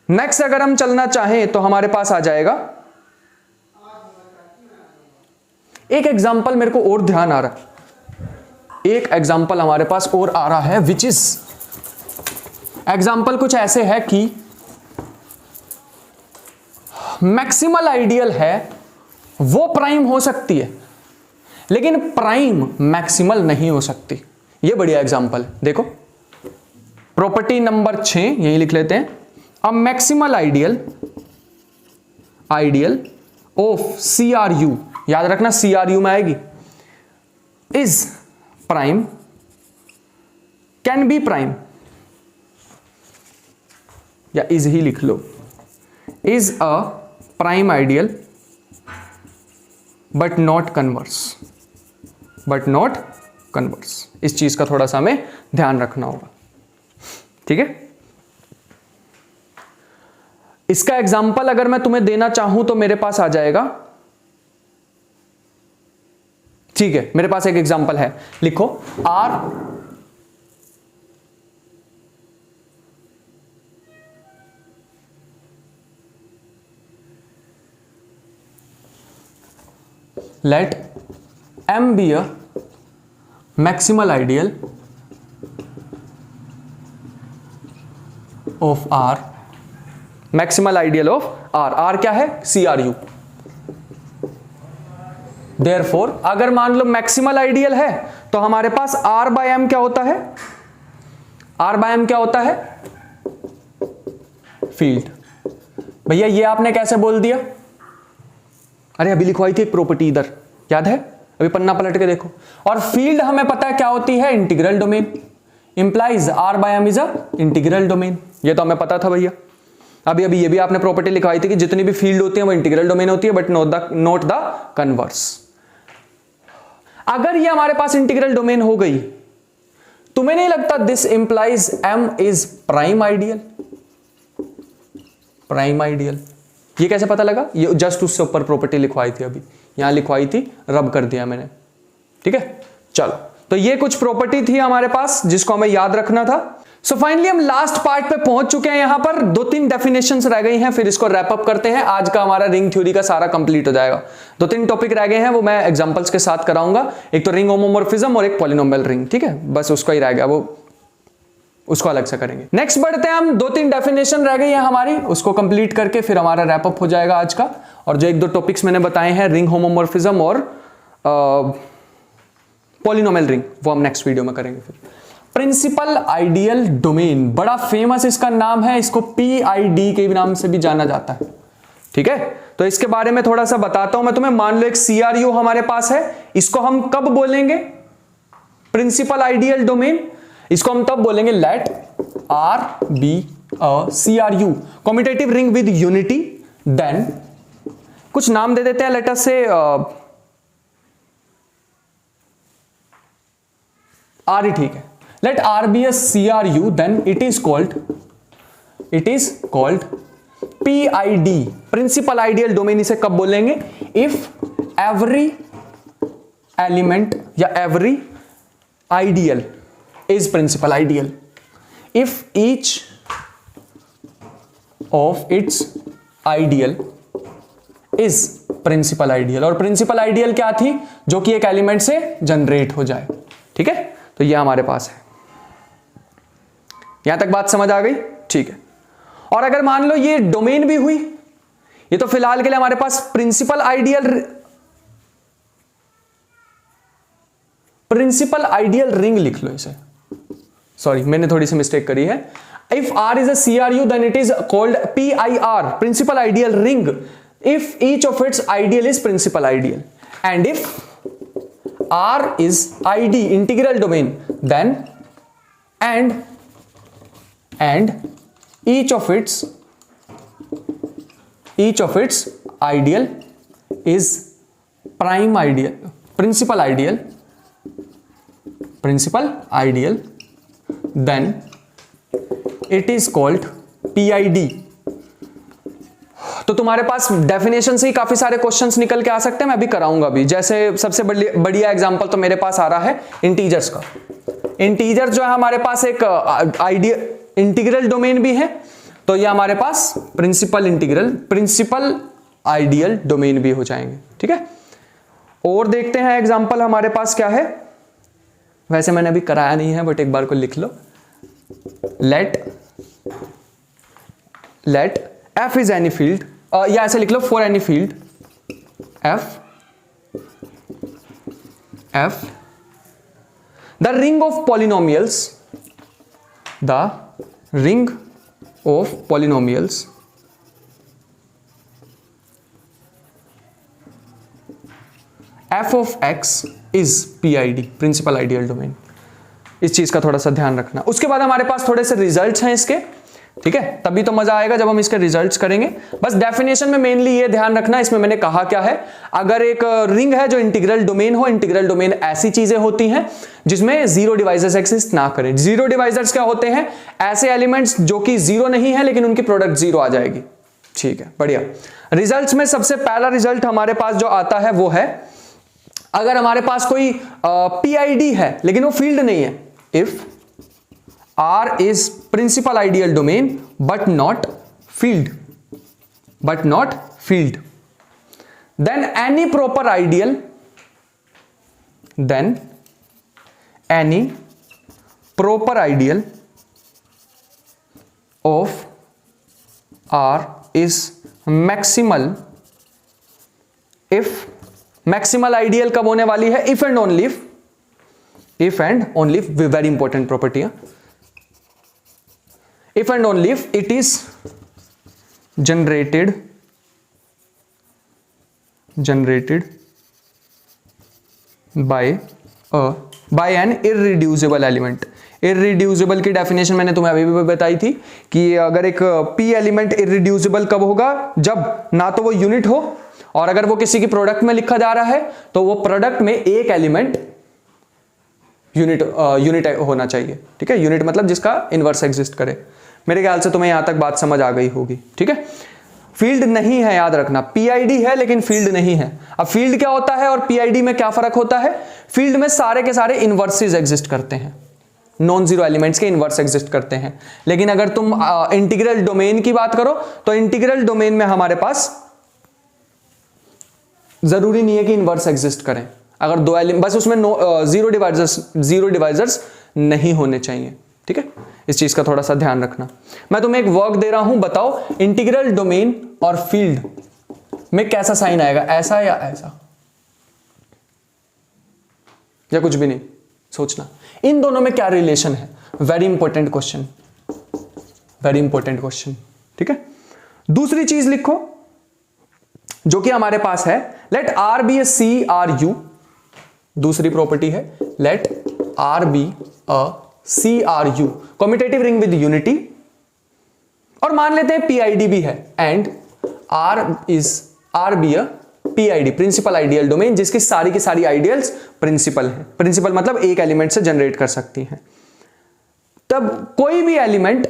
नेक्स्ट अगर हम चलना चाहें तो हमारे पास आ जाएगा एक एग्जाम्पल, मेरे को और ध्यान आ रहा है, एक एग्जाम्पल हमारे पास और आ रहा है, विच इज एग्जाम्पल कुछ ऐसे है कि मैक्सिमल आइडियल है वो प्राइम हो सकती है लेकिन प्राइम मैक्सिमल नहीं हो सकती। ये बढ़िया एग्जाम्पल देखो, प्रॉपर्टी नंबर 6 यही लिख लेते हैं। A maximal ideal of CRU, याद रखना CRU में आएगी, is prime, can be prime, या इज ही लिख लो, is a prime ideal but not converse, इस चीज का थोड़ा सा हमें ध्यान रखना होगा, ठीक है। इसका एग्जाम्पल अगर मैं तुम्हें देना चाहूं तो मेरे पास आ जाएगा, ठीक है, मेरे पास एक एग्जांपल है, लिखो R let M be a maximal ideal of R, maximal ideal of R क्या है? CRU। Therefore, अगर मान लो मैक्सिमल आइडियल है तो हमारे पास R by M क्या होता है? R by M क्या होता है? फील्ड। भैया ये आपने कैसे बोल दिया? अरे अभी लिखवाई थी एक प्रॉपर्टी इधर, याद है? अभी पन्ना पलट के देखो। और फील्ड हमें पता है क्या होती है? Integral domain. Implies R by M is a integral domain. ये तो हमें पता था भैया। अभी ये भी आपने प्रॉपर्टी लिखवाई थी कि जितनी भी फील्ड होती है वो इंटीग्रल डोमेन होती है, बट नोट द कन्वर्स। अगर ये हमारे पास इंटीग्रल डोमेन हो गई, तुम्हें नहीं लगता this implies M is prime ideal? Prime ideal ये कैसे पता लगा? ये जस्ट उससे ऊपर प्रॉपर्टी लिखवाई थी, अभी यहां लिखवाई थी, रब कर दिया मैंने, ठीक है। चलो, तो ये कुछ प्रॉपर्टी थी हमारे पास जिसको हमें याद रखना था। सो फाइनली हम लास्ट पार्ट पे पहुंच चुके हैं। यहां पर 2-3 डेफिनेशंस रह गई हैं, फिर इसको रैप अप करते हैं। आज का हमारा रिंग थ्योरी का सारा कंप्लीट हो जाएगा। 2-3 टॉपिक रह गए हैं, वो मैं एग्जांपल्स के साथ कराऊंगा। एक तो रिंग होमोमॉर्फिज्म और एक पॉलिनोमियल रिंग, ठीक है, बस उसका ही रह गया, वो उसको अलग से करेंगे। नेक्स्ट बढ़ते हैं हम, 2-3 डेफिनेशन रह गई है हमारी, उसको कंप्लीट करके फिर हमारा रैप अप हो जाएगा आज का। और जो 1-2 टॉपिक्स मैंने बताए हैं, रिंग होमोमॉर्फिज्म और पॉलिनोमियल रिंग, वो हम नेक्स्ट वीडियो में करेंगे। फिर प्रिंसिपल आइडियल डोमेन, बड़ा फेमस इसका नाम है, इसको PID के नाम से भी जाना जाता है, ठीक है। तो इसके बारे में थोड़ा सा बताता हूं मैं तुम्हें। मान लो एक CRU हमारे पास है, इसको हम कब बोलेंगे? Principal ideal domain. इसको हम तब बोलेंगे let R be a CRU, commutative ring with unity, then कुछ नाम दे देते हैं, लेट अस से R ही ठीक है। Let R be a CRU, then it is called PID, principal ideal domain। इसे कब बोलेंगे? If every element या every ideal is principal ideal, if each of its ideal is principal ideal। और principal ideal क्या थी? जो कि एक एलिमेंट से जनरेट हो जाए, ठीक है। तो ये हमारे पास है, यहां तक बात समझ आ गई, ठीक है। और अगर मान लो ये डोमेन भी हुई, ये तो फिलहाल के लिए हमारे पास प्रिंसिपल आइडियल रिंग लिख लो इसे, सॉरी मैंने थोड़ी सी मिस्टेक करी है। If R is a CRU then it is called PIR, principal ideal ring. if each of its ideal is principal ideal, and if R is ID integral domain, then and each of its ideal is prime ideal, principal ideal, then it is called PID। तो तुम्हारे पास definition से ही काफी सारे questions निकल के आ सकते हैं, मैं अभी कराऊंगा भी। जैसे सबसे बढ़िया एग्जांपल तो मेरे पास आ रहा है इंटीजर्स का। इंटीजर जो है हमारे पास एक आइडियल इंटीग्रल डोमेन भी है, तो ये हमारे पास प्रिंसिपल आइडियल डोमेन भी हो जाएंगे। ठीक है, और देखते हैं एग्जांपल हमारे पास क्या है। वैसे मैंने अभी कराया नहीं है, बट एक बार को लिख लो। Let f is any field, या ऐसे लिख लो, for any field f the ring of polynomials f of x is PID, principal ideal domain. इस चीज का थोड़ा सा ध्यान रखना। उसके बाद हमारे पास थोड़े से रिजल्ट्स हैं इसके। ठीक है, तभी तो मजा आएगा जब हम इसके रिजल्ट्स करेंगे। बस डेफिनेशन में मेनली ये ध्यान रखना, इसमें मैंने कहा क्या है, अगर एक रिंग है जो इंटीग्रल डोमेन हो, इंटीग्रल डोमेन ऐसी चीजें होती हैं जिसमें जीरो डिवाइजर्स एक्सिस्ट ना करें। जीरो डिवाइजर्स क्या होते हैं? ऐसे एलिमेंट्स जो कि जीरो नहीं है लेकिन उनकी प्रोडक्ट जीरो आ जाएगी। ठीक है, बढ़िया। रिजल्ट्स में सबसे पहला रिजल्ट हमारे पास जो आता है वो है, अगर हमारे पास कोई PID है लेकिन वो फील्ड नहीं है, if R is principal ideal domain but not field, then any proper ideal of R is maximal if maximal ideal कब होने वाली है? if and only if very important property है, if and only if it is generated by an irreducible element। Irreducible की definition मैंने तुम्हें अभी भी बताई थी कि अगर एक P एलिमेंट इररिड्यूसिबल कब होगा? जब ना तो वो यूनिट हो, और अगर वो किसी की प्रोडक्ट में लिखा जा रहा है तो वो प्रोडक्ट में एक एलिमेंट यूनिट होना चाहिए। ठीक है, यूनिट मतलब जिसका इनवर्स एग्जिस्ट करे। मेरे ख्याल से तुम्हें यहां तक बात समझ आ गई होगी। ठीक है, फील्ड नहीं है, याद रखना, PID है लेकिन फील्ड नहीं है। अब फील्ड क्या होता है और PID में क्या फर्क होता है? फील्ड में सारे के सारे इनवर्सेस एग्जिस्ट करते हैं, नॉन जीरो एलिमेंट्स के इनवर्स एग्जिस्ट करते हैं। लेकिन अगर तुम इंटीग्रल डोमेन की बात करो तो इंटीग्रल डोमेन में हमारे पास जरूरी नहीं है कि इनवर्स एग्जिस्ट करें। अगर दो एलिमेंट, बस उसमें जीरो डिवाइजर्स नहीं होने चाहिए। ठीक है, इस चीज का थोड़ा सा ध्यान रखना। मैं तुम्हें एक वर्क दे रहा हूं, बताओ इंटीग्रल डोमेन और फील्ड में कैसा साइन आएगा, ऐसा या ऐसा, या कुछ भी नहीं सोचना। इन दोनों में क्या रिलेशन है? Very important question, very important question. ठीक है, दूसरी चीज लिखो जो कि हमारे पास है, let R be a CRU। दूसरी प्रॉपर्टी है let R be a CRU, commutative ring with unity, और मान लेते हैं PID भी है, and R be a PID, principal ideal domain, जिसकी सारी की सारी आइडियल्स प्रिंसिपल हैं। प्रिंसिपल मतलब एक एलिमेंट से जनरेट कर सकती हैं। तब कोई भी एलिमेंट,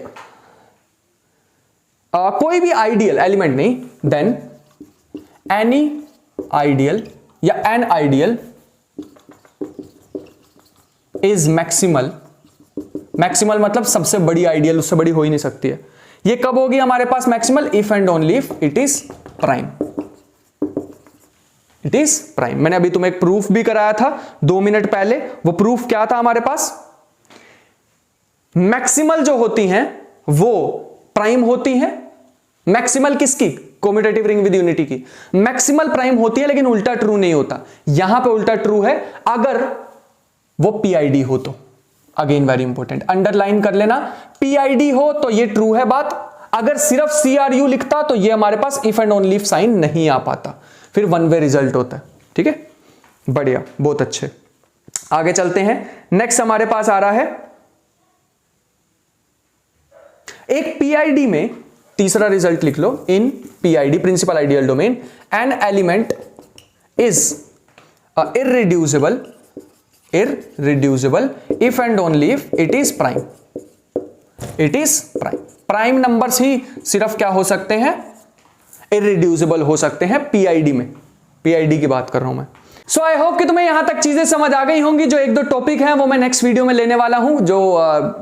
कोई भी आइडियल एलिमेंट नहीं, देन एनी आइडियल या an ideal is maximal. Maximal मतलब सबसे बड़ी आइडियल, उससे बड़ी हो ही नहीं सकती है। ये कब होगी हमारे पास maximal? If and only if it is prime. It is prime. मैंने अभी तुम्हें एक प्रूफ भी कराया था 2 मिनट पहले। वो प्रूफ क्या था हमारे पास? मैक्सिमल जो होती हैं वो प्राइम होती हैं। मैक्सिमल किसकी? कम्यूटेटिव रिंग विद यूनिटी की। मैक्सिमल प्राइम होती है, लेकिन उल्टा ट्रू नहीं होता। यहां पे उल्टा ट्रू है अगर वो PID हो तो। अगेन वेरी इंपॉर्टेंट, अंडरलाइन कर लेना, PID हो तो ये ट्रू है बात, अगर सिर्फ CRU लिखता तो ये हमारे पास if and only if sign नहीं आ पाता, फिर वन वे रिजल्ट होता है। ठीक है, बढ़िया, बहुत अच्छे। आगे चलते हैं। नेक्स्ट हमारे पास आ रहा है एक PID में, तीसरा रिजल्ट लिख लो, in PID principal ideal domain an element is irreducible if and only if it is prime. It is prime. Prime numbers ही सिर्फ क्या हो सकते हैं, इररिड्यूसिबल हो सकते हैं PID में। PID की बात कर रहा हूं मैं। सो आई होप कि तुम्हें यहां तक चीजें समझ आ गई होंगी। जो एक दो टॉपिक हैं वो मैं नेक्स्ट वीडियो में लेने वाला हूं, जो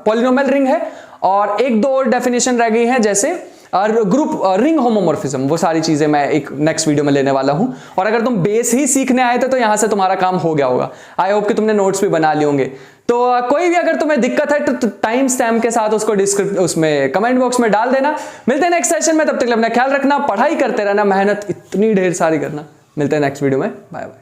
पॉलिनोमियल रिंग है, और एक दो और डेफिनेशन रह गई हैं जैसे ग्रुप रिंग होमोमॉर्फिज्म, वो सारी चीजें मैं एक नेक्स्ट वीडियो में लेने वाला हूं। और अगर तुम बेस ही सीखने आए थे तो यहां से तुम्हारा काम हो गया होगा। आई होप कि तुमने नोट्स भी बना लिए होंगे। तो कोई भी अगर तुम्हें दिक्कत है तो टाइम स्टैम्प के साथ उसको उसमें कमेंट बॉक्स में डाल देना। मिलते हैं नेक्स्ट सेशन में, तब तक अपना ख्याल रखना, पढ़ाई करते रहना, मेहनत इतनी ढेर सारी करना। मिलते हैं नेक्स्ट वीडियो में, बाय बाय।